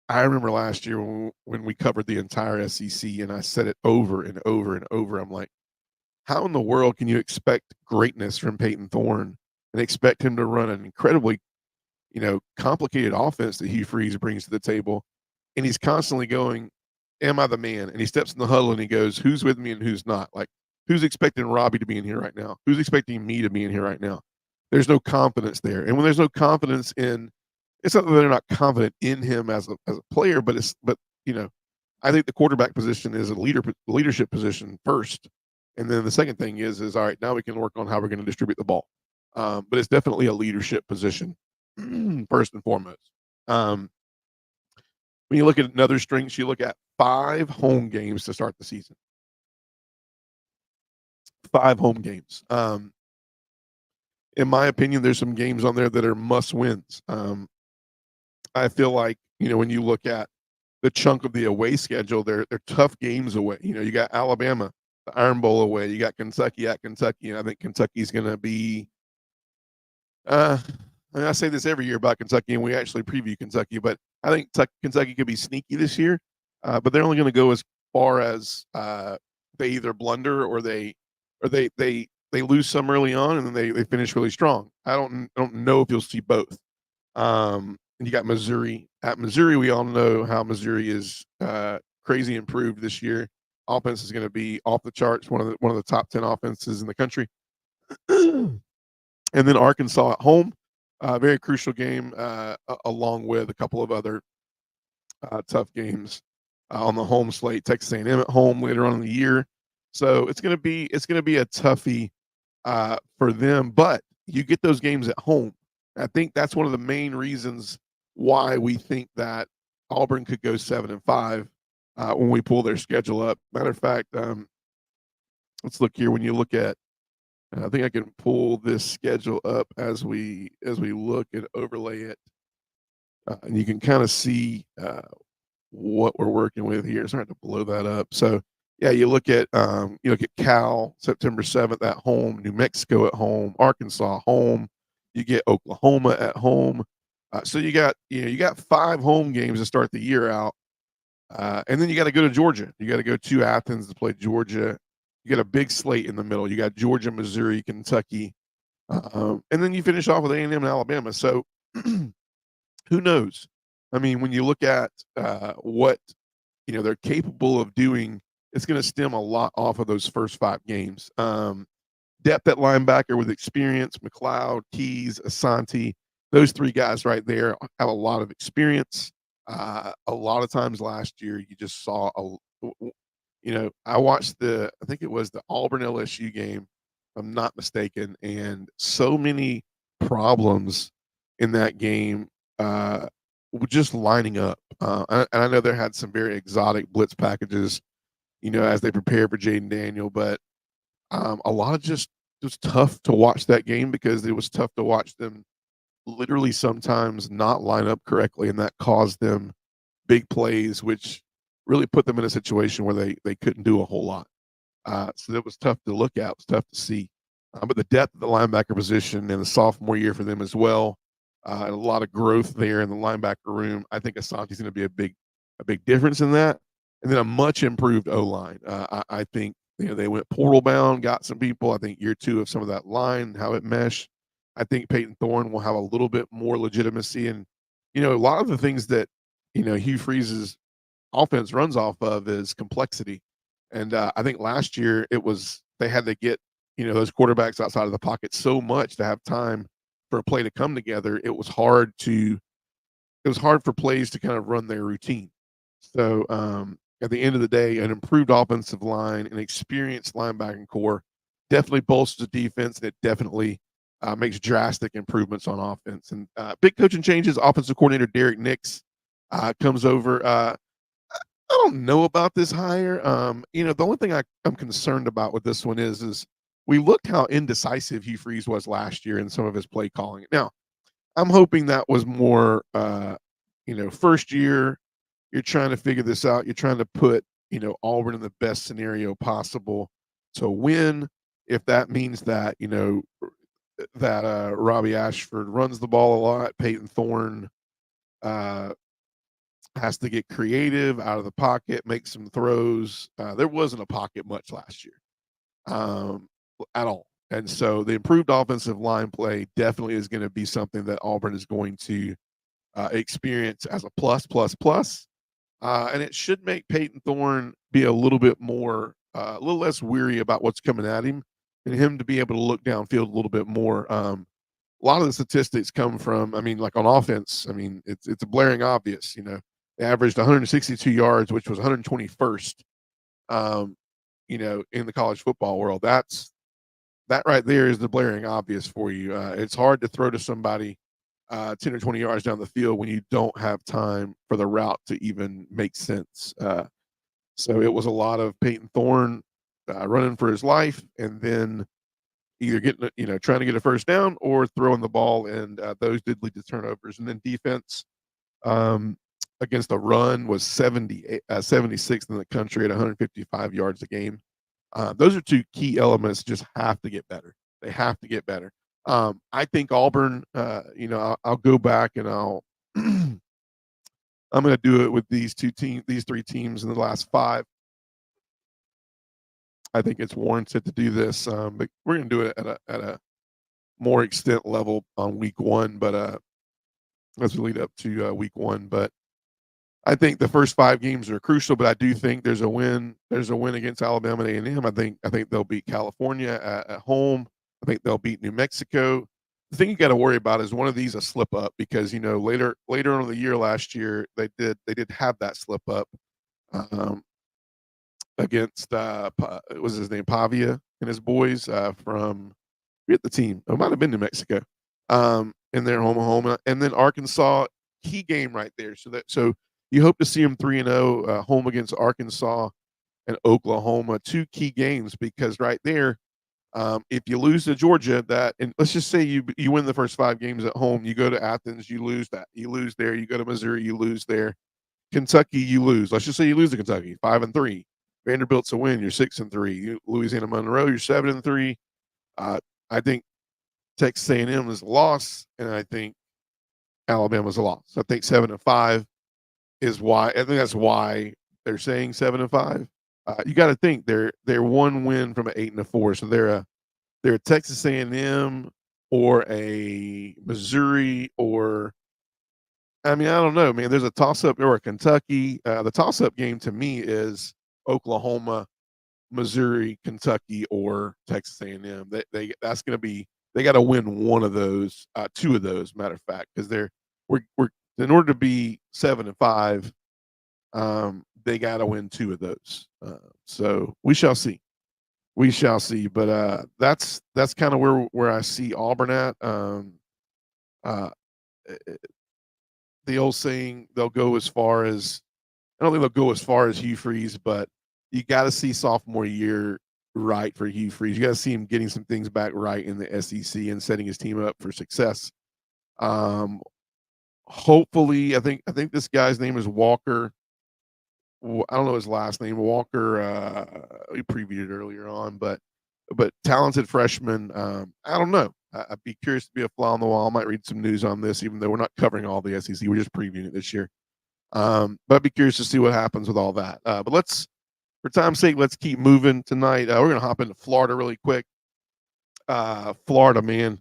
remember last year when we covered the entire SEC, and I said it over and over and over. I'm like, how in the world can you expect greatness from Peyton Thorne and expect him to run an incredibly, complicated offense that Hugh Freeze brings to the table? And he's constantly going, am I the man? And he steps in the huddle and he goes, who's with me and who's not? Like, who's expecting Robbie to be in here right now? Who's expecting me to be in here right now? There's no confidence there. And when there's no confidence in, it's not that they're not confident in him as a player, but I think the quarterback position is a leadership position first. And then the second thing is all right, now we can work on how we're going to distribute the ball. But it's definitely a leadership position first and foremost. When you look at another strengths, you look at 5 home games to start the season. 5 home games. In my opinion, there's some games on there that are must wins. I feel like, when you look at the chunk of the away schedule, they're tough games away. You got Alabama, the Iron Bowl away. You got Kentucky at Kentucky. And I think Kentucky's going to be, I say this every year about Kentucky, and we actually preview Kentucky, but I think Kentucky could be sneaky this year. But they're only going to go as far as they either blunder or they lose some early on, and then they finish really strong. I don't know if you'll see both. And you got Missouri. At Missouri, we all know how Missouri is crazy improved this year. Offense is going to be off the charts, one of the top 10 offenses in the country. And then Arkansas at home, very crucial game, along with a couple of other tough games on the home slate. Texas A&M at home later on in the year, so it's going to be a toughie for them. But you get those games at home. I think that's one of the main reasons why we think that Auburn could go 7-5 when we pull their schedule up. Matter of fact, let's look here. When you look at, I think I can pull this schedule up as we look and overlay it, and you can kind of see what we're working with here. Sorry to blow that up. So yeah, you look at Cal September 7th at home, New Mexico at home, Arkansas home. You get Oklahoma at home. So you got 5 home games to start the year out, and then you got to go to Georgia. You got to go to Athens to play Georgia. You got a big slate in the middle. You got Georgia, Missouri, Kentucky, and then you finish off with A&M and Alabama. So who knows? I mean, when you look at what they're capable of doing, it's going to stem a lot off of those first 5 games. Depth at linebacker with experience, McLeod, Keys, Asante. Those 3 guys right there have a lot of experience. A lot of times last year, you just saw I watched I think it was the Auburn LSU game, if I'm not mistaken, and so many problems in that game just lining up. And I know they had some very exotic blitz packages as they prepare for Jaden Daniel. But a lot of just it was tough to watch that game because it was tough to watch them literally sometimes not line up correctly, and that caused them big plays, which really put them in a situation where they couldn't do a whole lot. So that was tough to look at. It was tough to see. But the depth of the linebacker position and the sophomore year for them as well, and a lot of growth there in the linebacker room. I think Asante's going to be a big difference in that. And then a much improved O line. I think they went portal bound, got some people. I think year two of some of that line, how it meshed. I think Peyton Thorne will have a little bit more legitimacy, and a lot of the things that Hugh Freeze's offense runs off of is complexity. And I think last year they had to get those quarterbacks outside of the pocket so much to have time for a play to come together. It was hard for plays to kind of run their routine. So at the end of the day, an improved offensive line, an experienced linebacking core, definitely bolsters the defense, and it definitely makes drastic improvements on offense. And big coaching changes. Offensive coordinator Derek Nix comes over. I don't know about this hire. The only thing I'm concerned about with this one is we looked how indecisive Hugh Freeze was last year in some of his play calling. Now, I'm hoping that was more, first year. You're trying to figure this out. You're trying to put, Auburn in the best scenario possible to win. If that means that, Robbie Ashford runs the ball a lot, Peyton Thorne has to get creative out of the pocket, make some throws. There wasn't a pocket much last year at all. And so the improved offensive line play definitely is going to be something that Auburn is going to experience as a plus, plus, plus. And it should make Peyton Thorne be a little bit more, a little less weary about what's coming at him, and him to be able to look downfield a little bit more. A lot of the statistics come from, like on offense, it's blaring obvious. They averaged 162 yards, which was 121st, in the college football world. That right there is the blaring obvious for you. It's hard to throw to somebody 10 or 20 yards down the field when you don't have time for the route to even make sense. So it was a lot of Peyton Thorne running for his life, and then either trying to get a first down or throwing the ball, and those did lead to turnovers. And then defense against the run was 76th in the country at 155 yards a game. Those are two key elements. Just have to get better. They have to get better. I think Auburn. I'll go back and I'm going to do it with these three teams in the last 5. I think it's warranted to do this, but we're going to do it at a more extent level on week 1. But as we lead up to week 1, but I think the first 5 games are crucial. But I do think there's a win. There's a win against Alabama and A&M. I think they'll beat California at home. I think they'll beat New Mexico. The thing you got to worry about is one of these a slip up, because later on in the year last year they did have that slip up against what was his name, Pavia and his boys from the team. It might have been New Mexico in their home, and then Arkansas, key game right there. So you hope to see them 3-0 home against Arkansas and Oklahoma, 2 key games, because right there. If you lose to Georgia, and let's just say you win the first 5 games at home, you go to Athens, you lose that, you lose there. You go to Missouri, you lose there. Kentucky, you lose. Let's just say you lose to Kentucky, 5-3. Vanderbilt's a win, you're 6-3. Louisiana Monroe, you're 7-3. I think Texas A&M is a loss, and I think Alabama's a loss. I think 7-5 is why. I think that's why they're saying 7-5. You got to think they're 1 win from an 8-4, so they're a Texas A&M or a Missouri, or I don't know, man. There's a toss up, or a Kentucky. The toss up game to me is Oklahoma, Missouri, Kentucky, or Texas A&M. That's going to be, they got to win one of those, 2 of those. Matter of fact, because we're in order to be 7-5. They got to win 2 of those. So we shall see. We shall see. But that's kind of where I see Auburn at. The old saying, they'll go as far as, I don't think they'll go as far as Hugh Freeze, but you got to see sophomore year right for Hugh Freeze. You got to see him getting some things back right in the SEC and setting his team up for success. Hopefully, I think this guy's name is Walker. I don't know his last name, Walker. We previewed it earlier on, but talented freshman. I don't know. I'd be curious to be a fly on the wall. I might read some news on this, even though we're not covering all the SEC. We're just previewing it this year. But I'd be curious to see what happens with all that. But for time's sake, let's keep moving tonight. We're going to hop into Florida really quick. Florida, man.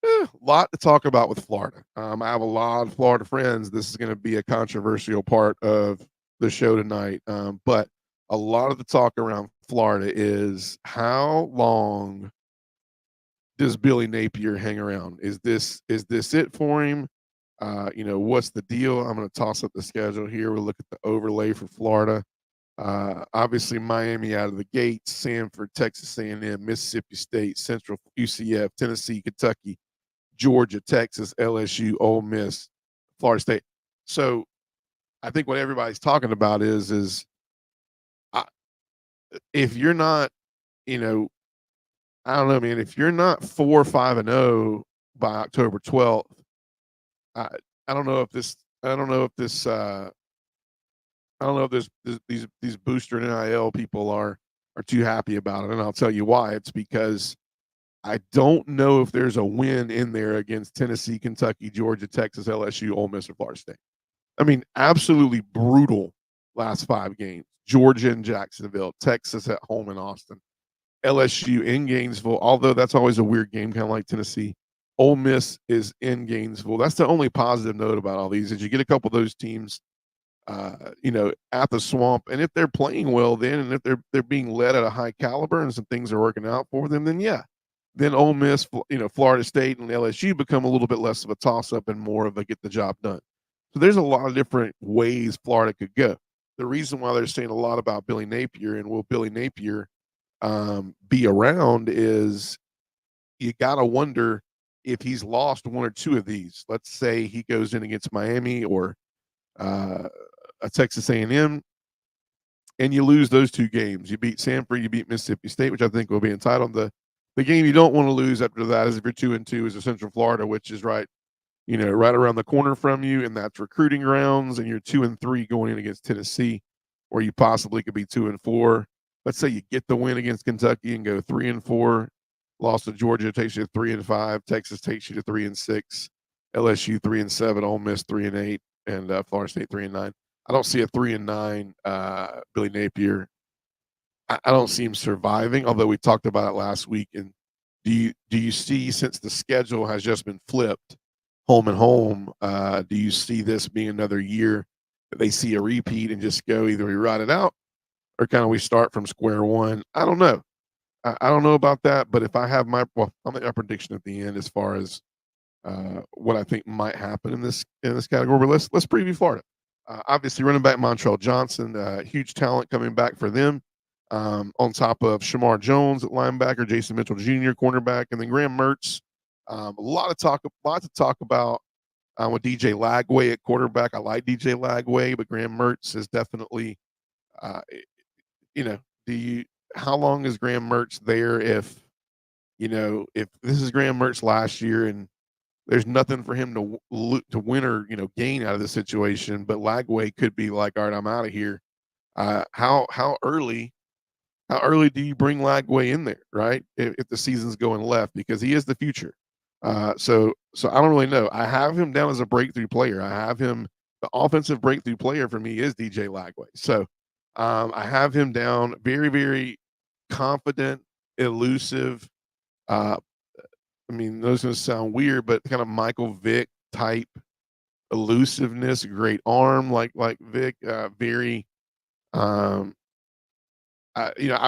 A lot to talk about with Florida. I have a lot of Florida friends. This is going to be a controversial part of the show tonight. But a lot of the talk around Florida is how long does Billy Napier hang around? Is this it for him? What's the deal? I'm going to toss up the schedule here. We'll look at the overlay for Florida. Obviously, Miami out of the gates, Sanford, Texas A&M, Mississippi State, Central, UCF, Tennessee, Kentucky, Georgia, Texas, LSU, Ole Miss, Florida State. So I think what everybody's talking about is if you're not, I don't know, man, if you're not 4-5-0 by October 12th, I don't know if this these booster and NIL people are too happy about it, and I'll tell you why. It's because I don't know if there's a win in there against Tennessee, Kentucky, Georgia, Texas, LSU, Ole Miss, or Florida State. I mean, absolutely brutal last 5 games. Georgia in Jacksonville, Texas at home in Austin, LSU in Gainesville, although that's always a weird game, kind of like Tennessee. Ole Miss is in Gainesville. That's the only positive note about all these is you get a couple of those teams at the Swamp, and if they're playing well then, and if they're being led at a high caliber and some things are working out for them, then yeah. Then Ole Miss, Florida State and LSU become a little bit less of a toss-up and more of a get the job done. So there's a lot of different ways Florida could go. The reason why they're saying a lot about Billy Napier and will Billy Napier be around is you got to wonder if he's lost 1 or 2 of these. Let's say he goes in against Miami or a Texas A&M, and you lose those 2 games. You beat Sanford, you beat Mississippi State, which I think will be entitled. The game you don't want to lose after that is if you're 2-2 is Central Florida, which is right around the corner from you, and that's recruiting grounds, and you're 2-3 going in against Tennessee, or you possibly could be 2-4. Let's say you get the win against Kentucky and go 3-4. Loss to Georgia takes you to 3-5. Texas takes you to 3-6. LSU 3-7. Ole Miss 3-8, and Florida State 3-9. I don't see a 3-9 Billy Napier. I don't see him surviving, although we talked about it last week. And do you see, since the schedule has just been flipped, home and home, do you see this being another year that they see a repeat and just go either we ride it out or kind of we start from square one? I don't know. I don't know about that, but if I have I'll make my prediction at the end as far as what I think might happen in this category. But let's preview Florida. Obviously, running back Montrell Johnson, huge talent coming back for them. On top of Shamar Jones at linebacker, Jason Mitchell Jr. cornerback, and then Graham Mertz. A lot to talk about with DJ Lagway at quarterback. I like DJ Lagway, but Graham Mertz is definitely, how long is Graham Mertz there if this is Graham Mertz last year and there's nothing for him to win or gain out of the situation, but Lagway could be like, all right, I'm out of here. How early do you bring Lagway in there, right? If the season's going left, because he is the future. So I don't really know. I have him down as a breakthrough player. I have him, the offensive breakthrough player for me is DJ Lagway. So I have him down, very, very confident, elusive. Those going to sound weird, but kind of Michael Vick type elusiveness, great arm like Vick, very I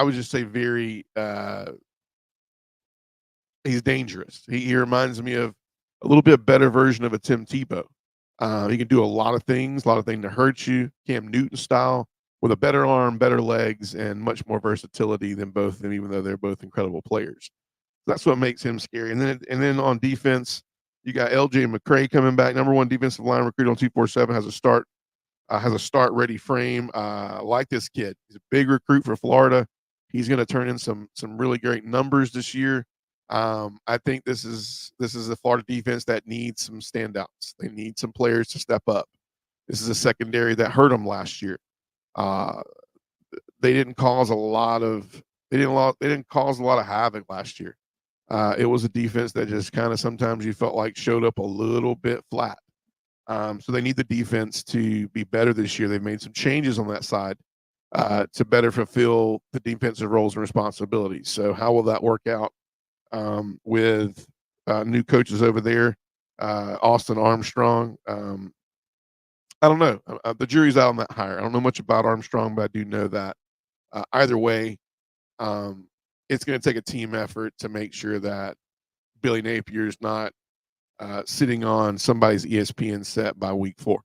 would just say very he's dangerous. He reminds me of a little bit better version of a Tim Tebow. He can do a lot of things to hurt you, Cam Newton style, with a better arm, better legs, and much more versatility than both of them, even though they're both incredible players. That's what makes him scary. And then on defense, you got LJ McCray coming back, number 1 defensive line recruit on 247, has a start has a start-ready frame. Like this kid. He's a big recruit for Florida. He's going to turn in some really great numbers this year. I think this is a Florida defense that needs some standouts. They need some players to step up. This is a secondary that hurt them last year. Uh, they didn't cause a lot of havoc last year. It was a defense that just kind of sometimes you felt like showed up a little bit flat. So they need the defense to be better this year. They've made some changes on that side to better fulfill the defensive roles and responsibilities. So how will that work out with new coaches over there? Austin Armstrong. I don't know. The jury's out on that hire. I don't know much about Armstrong, but I do know that either way, it's going to take a team effort to make sure that Billy Napier is not sitting on somebody's ESPN set by week 4.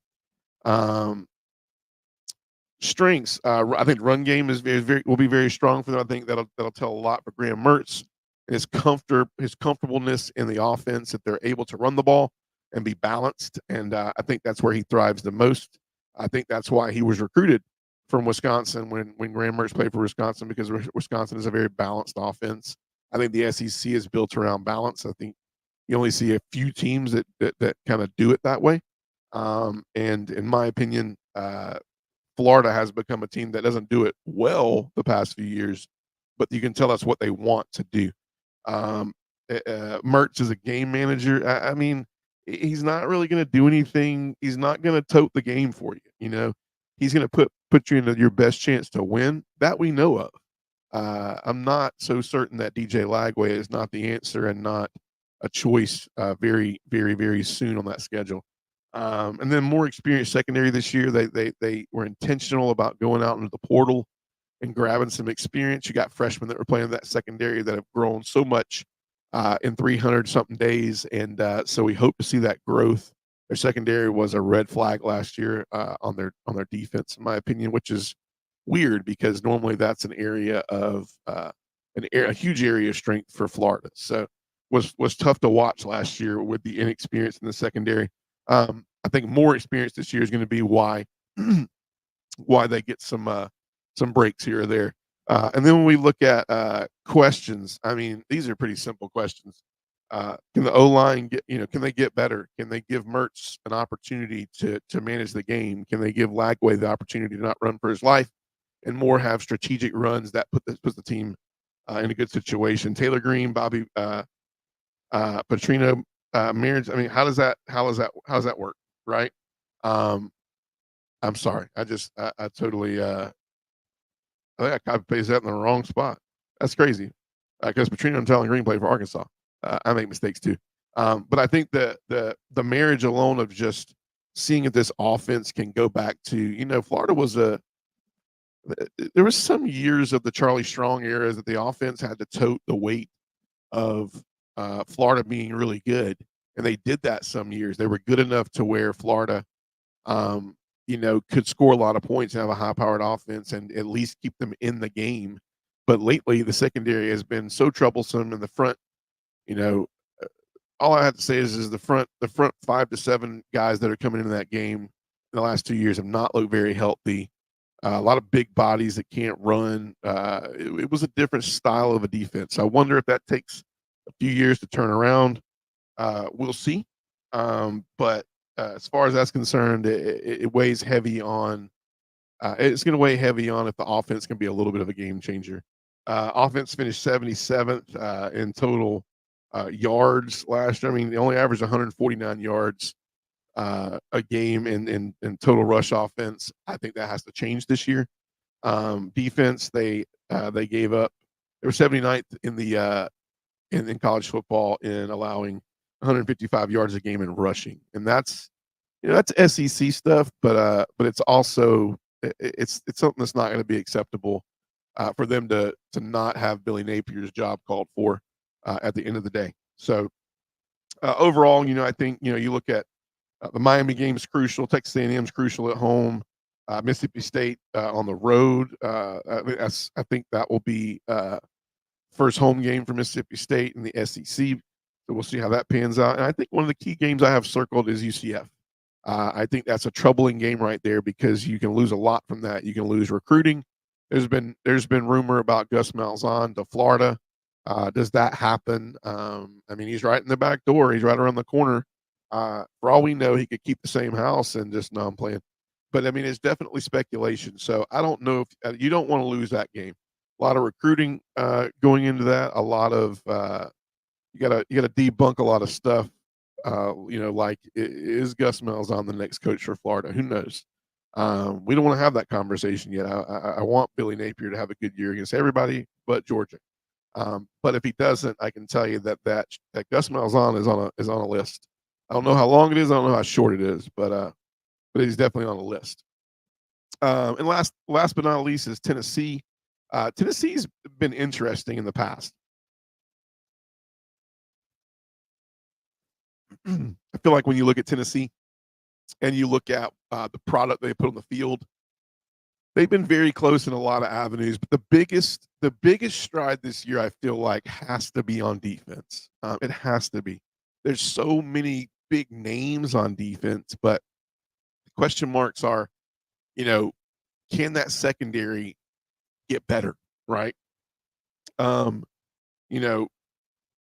Strengths, I think run game will be very strong for them. I think that'll tell a lot for Graham Mertz. His comfortableness in the offense, that they're able to run the ball and be balanced, and I think that's where he thrives the most. I think that's why he was recruited from Wisconsin when Graham Mertz played for Wisconsin, because Wisconsin is a very balanced offense. I think the SEC is built around balance. I think you only see a few teams that kind of do it that way. And in my opinion, Florida has become a team that doesn't do it well the past few years, but you can tell that's what they want to do. Mertz is a game manager. I mean, he's not really going to do anything. He's not going to tote the game for you. You know, he's going to put you into your best chance to win. That we know of. I'm not so certain that DJ Lagway is not the answer and not a choice very, very, very soon on that schedule. And then more experienced secondary this year. They were intentional about going out into the portal and grabbing some experience. You got freshmen that were playing that secondary that have grown so much in 300 something days, and so we hope to see that growth. Their secondary was a red flag last year on their defense, in my opinion, which is weird because normally that's an area of a huge area of strength for Florida. So was tough to watch last year with the inexperience in the secondary. I think more experience this year is going to be why they get some breaks here or there. And then when we look at questions, I mean, these are pretty simple questions. Can the O-line can they get better? Can they give Mertz an opportunity to manage the game? Can they give Lagway the opportunity to not run for his life and more have strategic runs that puts the team in a good situation? Taylor Green, Bobby Petrino, marriage. I mean, how does that work? Right. I'm sorry. I totally, I think I copy-pasted that in the wrong spot. That's crazy. Because Petrino and Taylor Green played for Arkansas. I make mistakes too. But I think the marriage alone of just seeing if this offense can go back to, Florida there was some years of the Charlie Strong era that the offense had to tote the weight of Florida being really good. And they did that some years. They were good enough to where Florida, could score a lot of points and have a high-powered offense and at least keep them in the game. But lately, the secondary has been so troublesome in the front. All I have to say is the front 5 to 7 guys that are coming into that game in the last 2 years have not looked very healthy. A lot of big bodies that can't run. It was a different style of a defense. I wonder if that takes a few years to turn around. We'll see. But as far as that's concerned, it weighs heavy on. It's going to weigh heavy on if the offense can be a little bit of a game changer. Offense finished 77th in total yards last year. I mean, they only averaged 149 yards a game in total rush offense. I think that has to change this year. Defense, they gave up. They were 79th in the in college football in allowing 155 yards a game in rushing, and that's SEC stuff, but it's also it's something that's not going to be acceptable for them to not have Billy Napier's job called for at the end of the day. So overall, I think you look at the Miami game is crucial. Texas A&M is crucial at home. Mississippi State on the road. I think that will be first home game for Mississippi State in the SEC. So we'll see how that pans out. And I think one of the key games I have circled is UCF. I think that's a troubling game right there because you can lose a lot from that. You can lose recruiting. There's been rumor about Gus Malzahn to Florida. Does that happen? I mean, he's right in the back door. He's right around the corner. For all we know, he could keep the same house and just no, I'm playing. But I mean, it's definitely speculation. So I don't know if you don't want to lose that game. A lot of recruiting going into that. A lot of you gotta debunk a lot of stuff. Like is Gus Malzahn the next coach for Florida? Who knows? We don't want to have that conversation yet. I want Billy Napier to have a good year against everybody but Georgia. But if he doesn't, I can tell you that Gus Malzahn is on a list. I don't know how long it is. I don't know how short it is, but he's definitely on the list. And last but not least is Tennessee. Tennessee's been interesting in the past. I feel like when you look at Tennessee and you look at the product they put on the field, they've been very close in a lot of avenues. But the biggest stride this year, I feel like, has to be on defense. It has to be. There's so many big names on defense, but the question marks are, can that secondary get better? Right? Um, you know,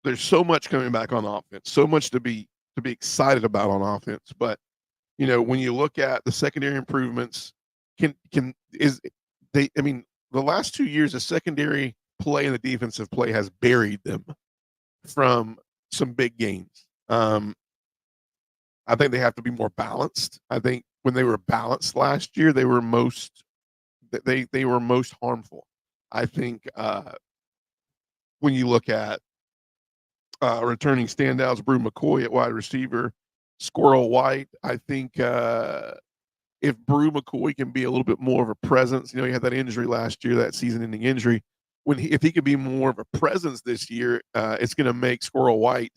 there's so much coming back on offense, so much to be excited about on offense. But when you look at the secondary improvements, the last 2 years, the secondary play and the defensive play has buried them from some big games. I think they have to be more balanced. I think when they were balanced last year, they were most harmful. I think when you look at returning standouts, Brew McCoy at wide receiver, Squirrel White. I think if Brew McCoy can be a little bit more of a presence, he had that injury last year, that season-ending injury. If he could be more of a presence this year, it's going to make Squirrel White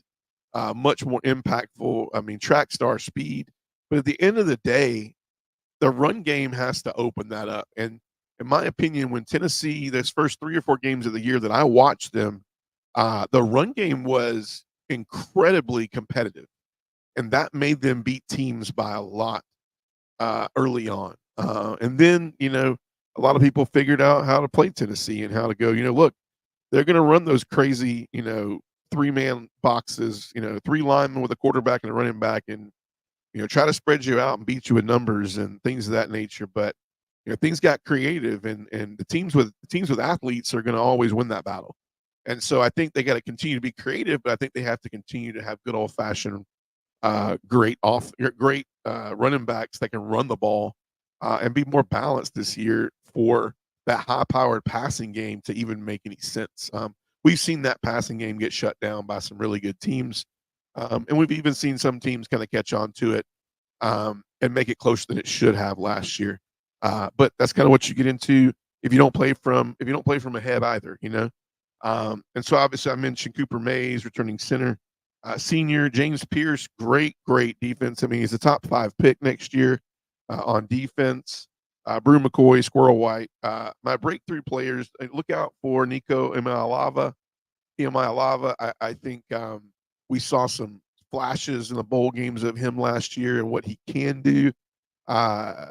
much more impactful. I mean, track star speed. But at the end of the day, the run game has to open that up. And in my opinion, when Tennessee, those first 3 or 4 games of the year that I watched them, the run game was incredibly competitive, and that made them beat teams by a lot early on. And then, a lot of people figured out how to play Tennessee and how to go, look, they're going to run those crazy, 3-man boxes, 3 linemen with a quarterback and a running back, and, try to spread you out and beat you with numbers and things of that nature. But, things got creative, and the teams with athletes are going to always win that battle. And so I think they got to continue to be creative, but I think they have to continue to have good old fashioned, great running backs that can run the ball and be more balanced this year for that high powered passing game to even make any sense. We've seen that passing game get shut down by some really good teams. And we've even seen some teams kind of catch on to it and make it closer than it should have last year. But that's kind of what you get into if you don't play from ahead either, and so obviously I mentioned Cooper Mays, returning center, senior James Pierce, great defense. I mean, he's a top 5 pick next year on defense. Brew McCoy, Squirrel White. My breakthrough players, look out for Nico Iamaleava. I think we saw some flashes in the bowl games of him last year and what he can do. When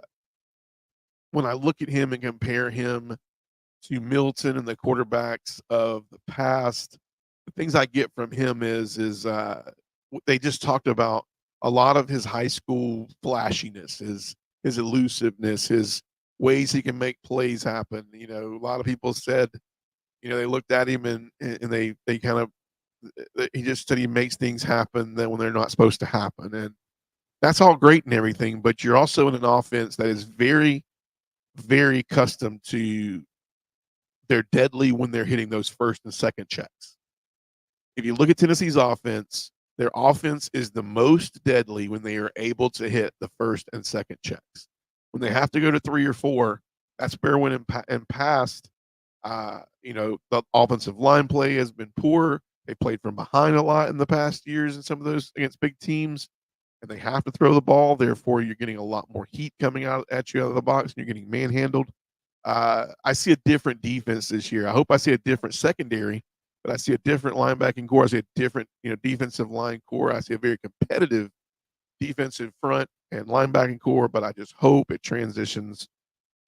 I look at him and compare him to Milton and the quarterbacks of the past, the things I get from him is they just talked about a lot of his high school flashiness, his elusiveness, his ways he can make plays happen. A lot of people said, they looked at him and they kind of, he just said he makes things happen that when they're not supposed to happen. And that's all great and everything, but you're also in an offense that is very, very accustomed to, they're deadly when they're hitting those first and second checks. If you look at Tennessee's offense, their offense is the most deadly when they are able to hit the first and second checks. When they have to go to 3 or 4, that's where when in past, the offensive line play has been poor. They played from behind a lot in the past years and some of those against big teams, and they have to throw the ball. Therefore, you're getting a lot more heat coming out at you out of the box, and you're getting manhandled. I see a different defense this year. I hope I see a different secondary, but I see a different linebacking core. I see a different, defensive line core. I see a very competitive defensive front. and linebacking core, but I just hope it transitions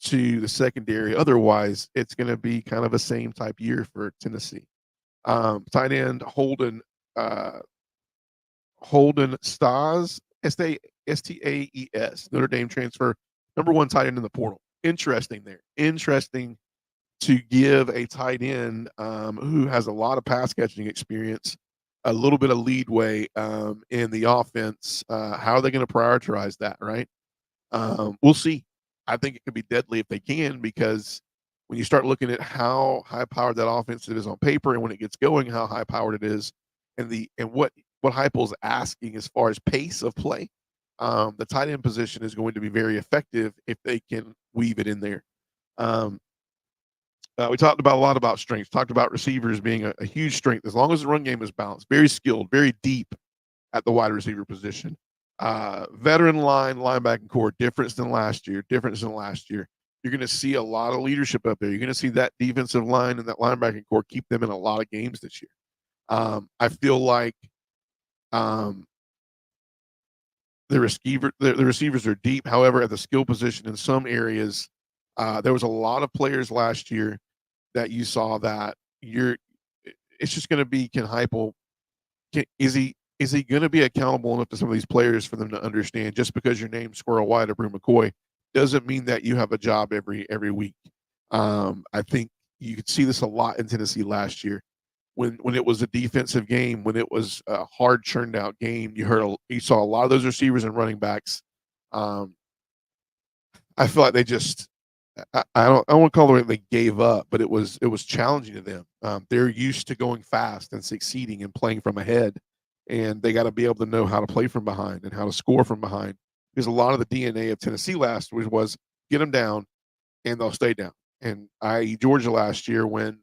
to the secondary. Otherwise, it's going to be kind of a same type year for Tennessee. Tight end uh, Holden Staes, Staes, Notre Dame transfer, number one tight end in the portal. Interesting there. Interesting to give a tight end who has a lot of pass catching experience a little bit of leadway in the offense. How are they going to prioritize that, right? We'll see. I think it could be deadly if they can, because when you start looking at how high powered that offense is on paper, and when it gets going, how high powered it is, and what Heupel's asking as far as pace of play, the tight end position is going to be very effective if they can weave it in there. We talked about a lot about strengths. Talked about receivers being a huge strength as long as the run game is balanced. Very skilled, very deep at the wide receiver position. Veteran linebacking core, difference than last year. You're going to see a lot of leadership up there. You're going to see that defensive line and that linebacking core keep them in a lot of games this year. I feel like the receivers are deep. However, at the skill position in some areas, there was a lot of players last year that you saw that it's just going to be, can Heupel, is he going to be accountable enough to some of these players for them to understand just because your name's Squirrel White or Brew McCoy doesn't mean that you have a job every week. I think you could see this a lot in Tennessee last year when it was a defensive game, when it was a hard churned out game. You saw a lot of those receivers and running backs. I feel like they just, I don't want to call it they gave up, but it was challenging to them. They're used to going fast and succeeding and playing from ahead, and they got to be able to know how to play from behind and how to score from behind. Because a lot of the DNA of Tennessee last year was get them down and they'll stay down. And i.e. Georgia last year, when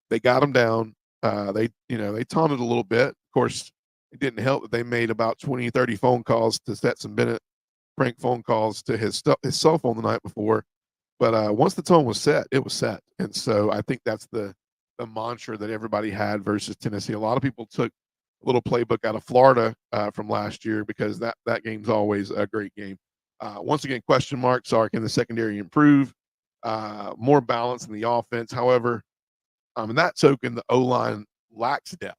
they got them down, they taunted a little bit. Of course, it didn't help that they made about 20, 30 phone calls to Stetson Bennett, prank phone calls to his cell phone the night before. But once the tone was set, it was set. And so I think that's the mantra that everybody had versus Tennessee. A lot of people took a little playbook out of Florida from last year, because that game's always a great game. Once again, question marks are, can the secondary improve? More balance in the offense. However, in that token, the O-line lacks depth.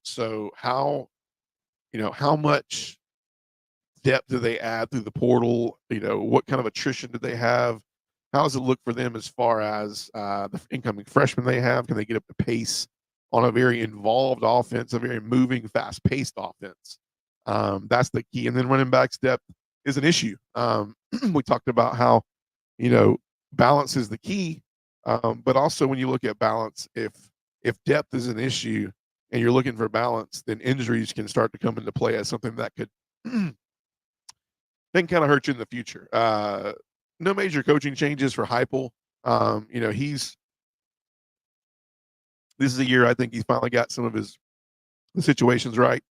So how much depth do they add through the portal? What kind of attrition do they have? How does it look for them as far as the incoming freshmen they have? Can they get up to pace on a very involved offense, a very moving, fast-paced offense? That's the key. And then running backs depth is an issue. We talked about how, balance is the key. But also when you look at balance, if depth is an issue and you're looking for balance, then injuries can start to come into play as something that could then kind of hurt you in the future. No major coaching changes for Heupel. This is a year I think he's finally got some of the situations right,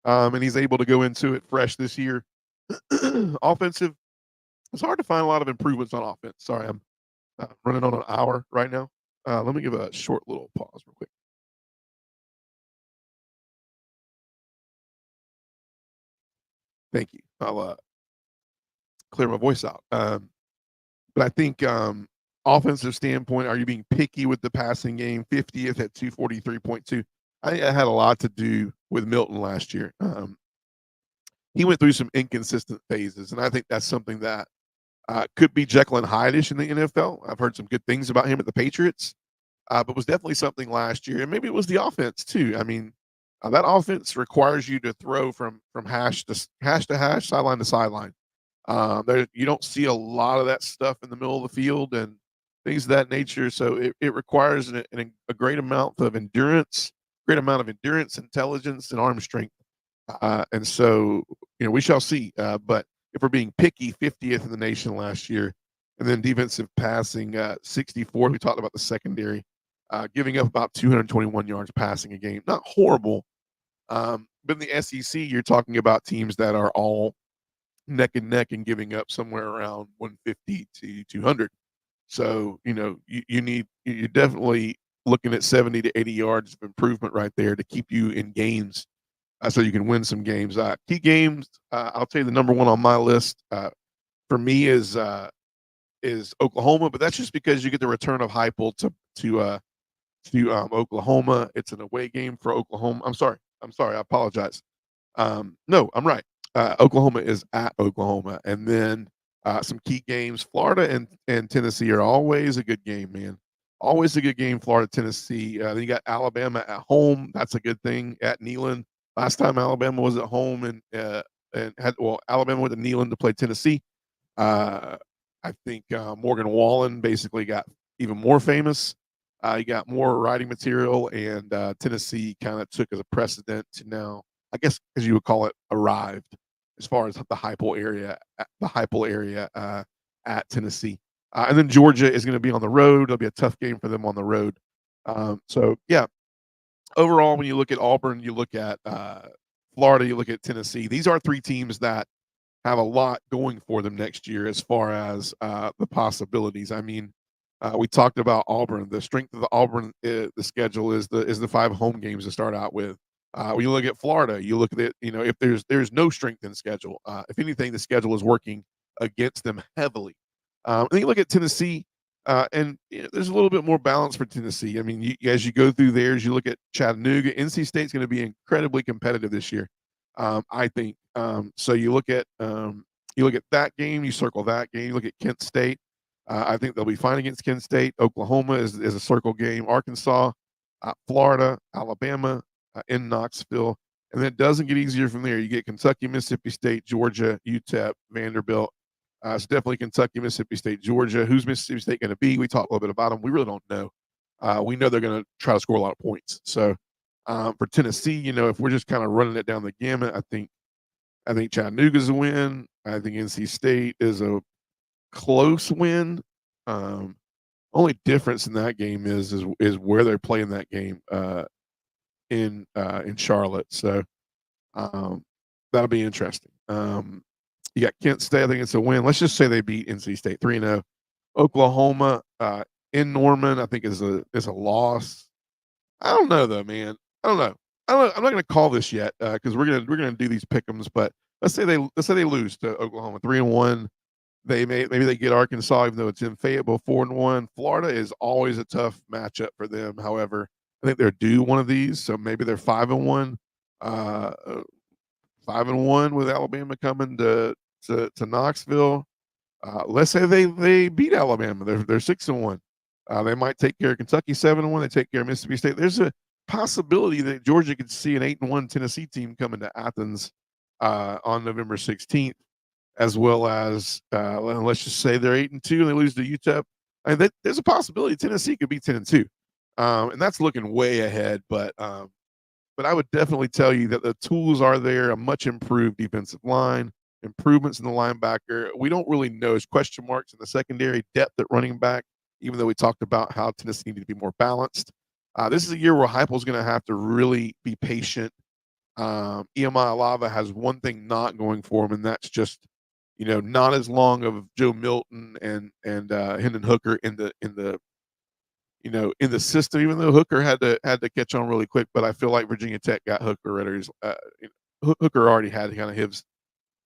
and he's able to go into it fresh this year. Offensive, it's hard to find a lot of improvements on offense. Sorry, I'm running on an hour right now. Let me give a short little pause real quick. Thank you. I'll clear my voice out. But I think offensive standpoint, are you being picky with the passing game? 50th at 243.2. I think that had a lot to do with Milton last year. He went through some inconsistent phases, and I think that's something that could be Jekyll and Hyde-ish in the NFL. I've heard some good things about him at the Patriots, but was definitely something last year. And maybe it was the offense too. I mean, that offense requires you to throw from hash to hash, sideline to sideline. You don't see a lot of that stuff in the middle of the field and things of that nature. So it requires a great amount of endurance, intelligence, and arm strength. And so, we shall see. But if we're being picky, 50th in the nation last year, and then defensive passing 64th. We talked about the secondary, giving up about 221 yards passing a game. Not horrible. But in the SEC, you're talking about teams that are all neck and neck and giving up somewhere around 150 to 200. So, you're definitely looking at 70 to 80 yards of improvement right there to keep you in games so you can win some games. Key games, I'll tell you the number one on my list for me is Oklahoma, but that's just because you get the return of Heupel to Oklahoma. It's an away game for Oklahoma. I'm sorry. I apologize. No, I'm right. Oklahoma is at Oklahoma, and then some key games. Florida and Tennessee are always a good game, man. Always a good game. Florida, Tennessee. Then you got Alabama at home. That's a good thing at Neyland. Last time Alabama was at home and Alabama went to Neyland to play Tennessee. Uh, I think Morgan Wallen basically got even more famous. He got more writing material, and Tennessee kind of took as a precedent to now, I guess, as you would call it, arrived as far as the Heupel area at Tennessee. And then Georgia is going to be on the road. It'll be a tough game for them on the road. So yeah, overall, when you look at Auburn, you look at Florida, you look at Tennessee. These are three teams that have a lot going for them next year as far as the possibilities. I mean, we talked about Auburn. The strength of the Auburn the schedule is the 5 home games to start out with. When you look at Florida, you look at it. You know, if there's no strength in the schedule, if anything, the schedule is working against them heavily. And then you look at Tennessee, and there's a little bit more balance for Tennessee. I mean, as you go through there, as you look at Chattanooga, NC State's going to be incredibly competitive this year. I think. So you look at that game, you circle that game. You look at Kent State. I think they'll be fine against Kent State. Oklahoma is a circle game. Arkansas, Florida, Alabama, in Knoxville, and then it doesn't get easier from there. You get Kentucky, Mississippi State, Georgia, UTEP, Vanderbilt. It's definitely Kentucky, Mississippi State, Georgia. Who's Mississippi State going to be? We talked a little bit about them. We really don't know. We know they're going to try to score a lot of points. So for Tennessee, you know, if we're just kind of running it down the gamut, I think Chattanooga's a win. I think NC State is a close win. Only difference in that game is where they're playing that game in Charlotte. So that'll be interesting. You got Kent State. I think it's a win. Let's just say they beat NC State 3-0. Oklahoma in Norman, I think is a loss. I don't know though, man. I don't know. I'm not going to call this yet because we're gonna do these pick'ems. But let's say they lose to Oklahoma 3-1. Maybe they get Arkansas, even though it's in Fayetteville 4-1. Florida is always a tough matchup for them. However, I think they're due one of these, so maybe they're 5-1. 5-1 with Alabama coming to Knoxville. Let's say they beat Alabama. They're 6-1. They might take care of Kentucky 7-1. They take care of Mississippi State. There's a possibility that Georgia could see an 8-1 Tennessee team coming to Athens on November 16th, as well as let's just say they're 8-2 and they lose to UTEP. I mean, there's a possibility Tennessee could be 10-2, and that's looking way ahead. But I would definitely tell you that the tools are there. A much improved defensive line, improvements in the linebacker. We don't really know. There's question marks in the secondary, depth at running back, even though we talked about how Tennessee needed to be more balanced. This is a year where Heupel's going to have to really be patient. EMI Alava has one thing not going for him, and that's just, you know, not as long of Joe Milton and Hendon Hooker in the system, even though Hooker had to catch on really quick. But I feel like Virginia Tech got Hooker at Hooker already had kind of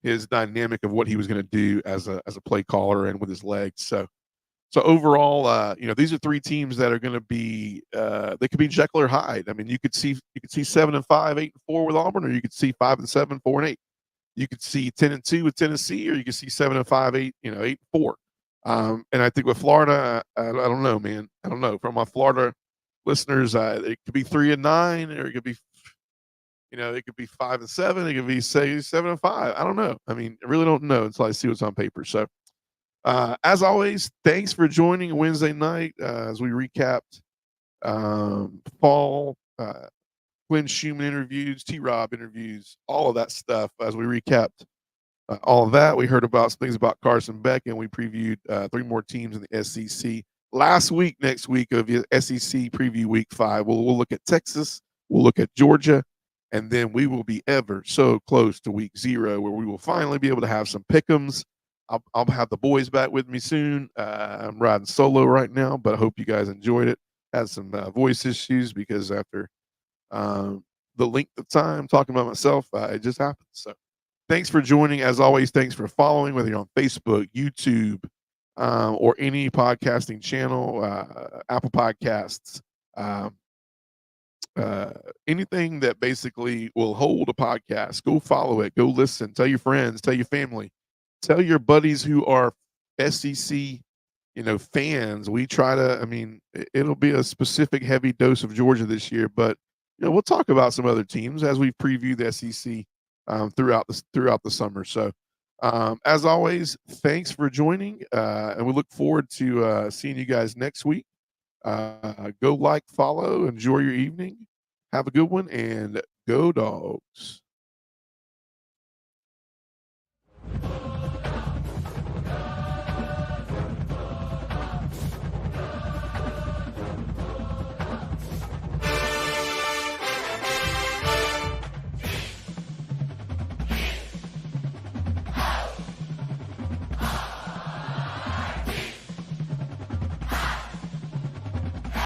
his dynamic of what he was going to do as a play caller and with his legs. So overall, these are three teams that are going to be they could be Jekyll or Hyde. I mean, you could see 7-5, 8-4 with Auburn, or you could see 5-7, 4-8. You could see 10-2 with Tennessee, or you could see 7-5, 8-4. And I think with Florida, I don't know, man. I don't know. From my Florida listeners, it could be 3-9, or it could be, it could be 5-7. It could be, say, 7-5. I don't know. I mean, I really don't know until I see what's on paper. So, as always, thanks for joining Wednesday night as we recapped fall, Quinn Schumann interviews, T-Rob interviews, all of that stuff. As we recapped all of that, we heard about some things about Carson Beck, and we previewed 3 more teams in the SEC. Next week of the SEC preview week 5, we'll look at Texas, we'll look at Georgia, and then we will be ever so close to week 0, where we will finally be able to have some pick'ems. I'll have the boys back with me soon. I'm riding solo right now, but I hope you guys enjoyed it. Had some voice issues because after the length of time talking about myself. It just happens. So thanks for joining. As always, thanks for following, whether you're on Facebook, YouTube, or any podcasting channel, Apple Podcasts, um, anything that basically will hold a podcast. Go follow it. Go listen. Tell your friends. Tell your family. Tell your buddies who are SEC, fans. We try to. I mean, it'll be a specific heavy dose of Georgia this year, but we'll talk about some other teams as we preview the SEC throughout the summer. So, as always, thanks for joining, and we look forward to seeing you guys next week. Go like, follow, enjoy your evening. Have a good one, and go Dogs.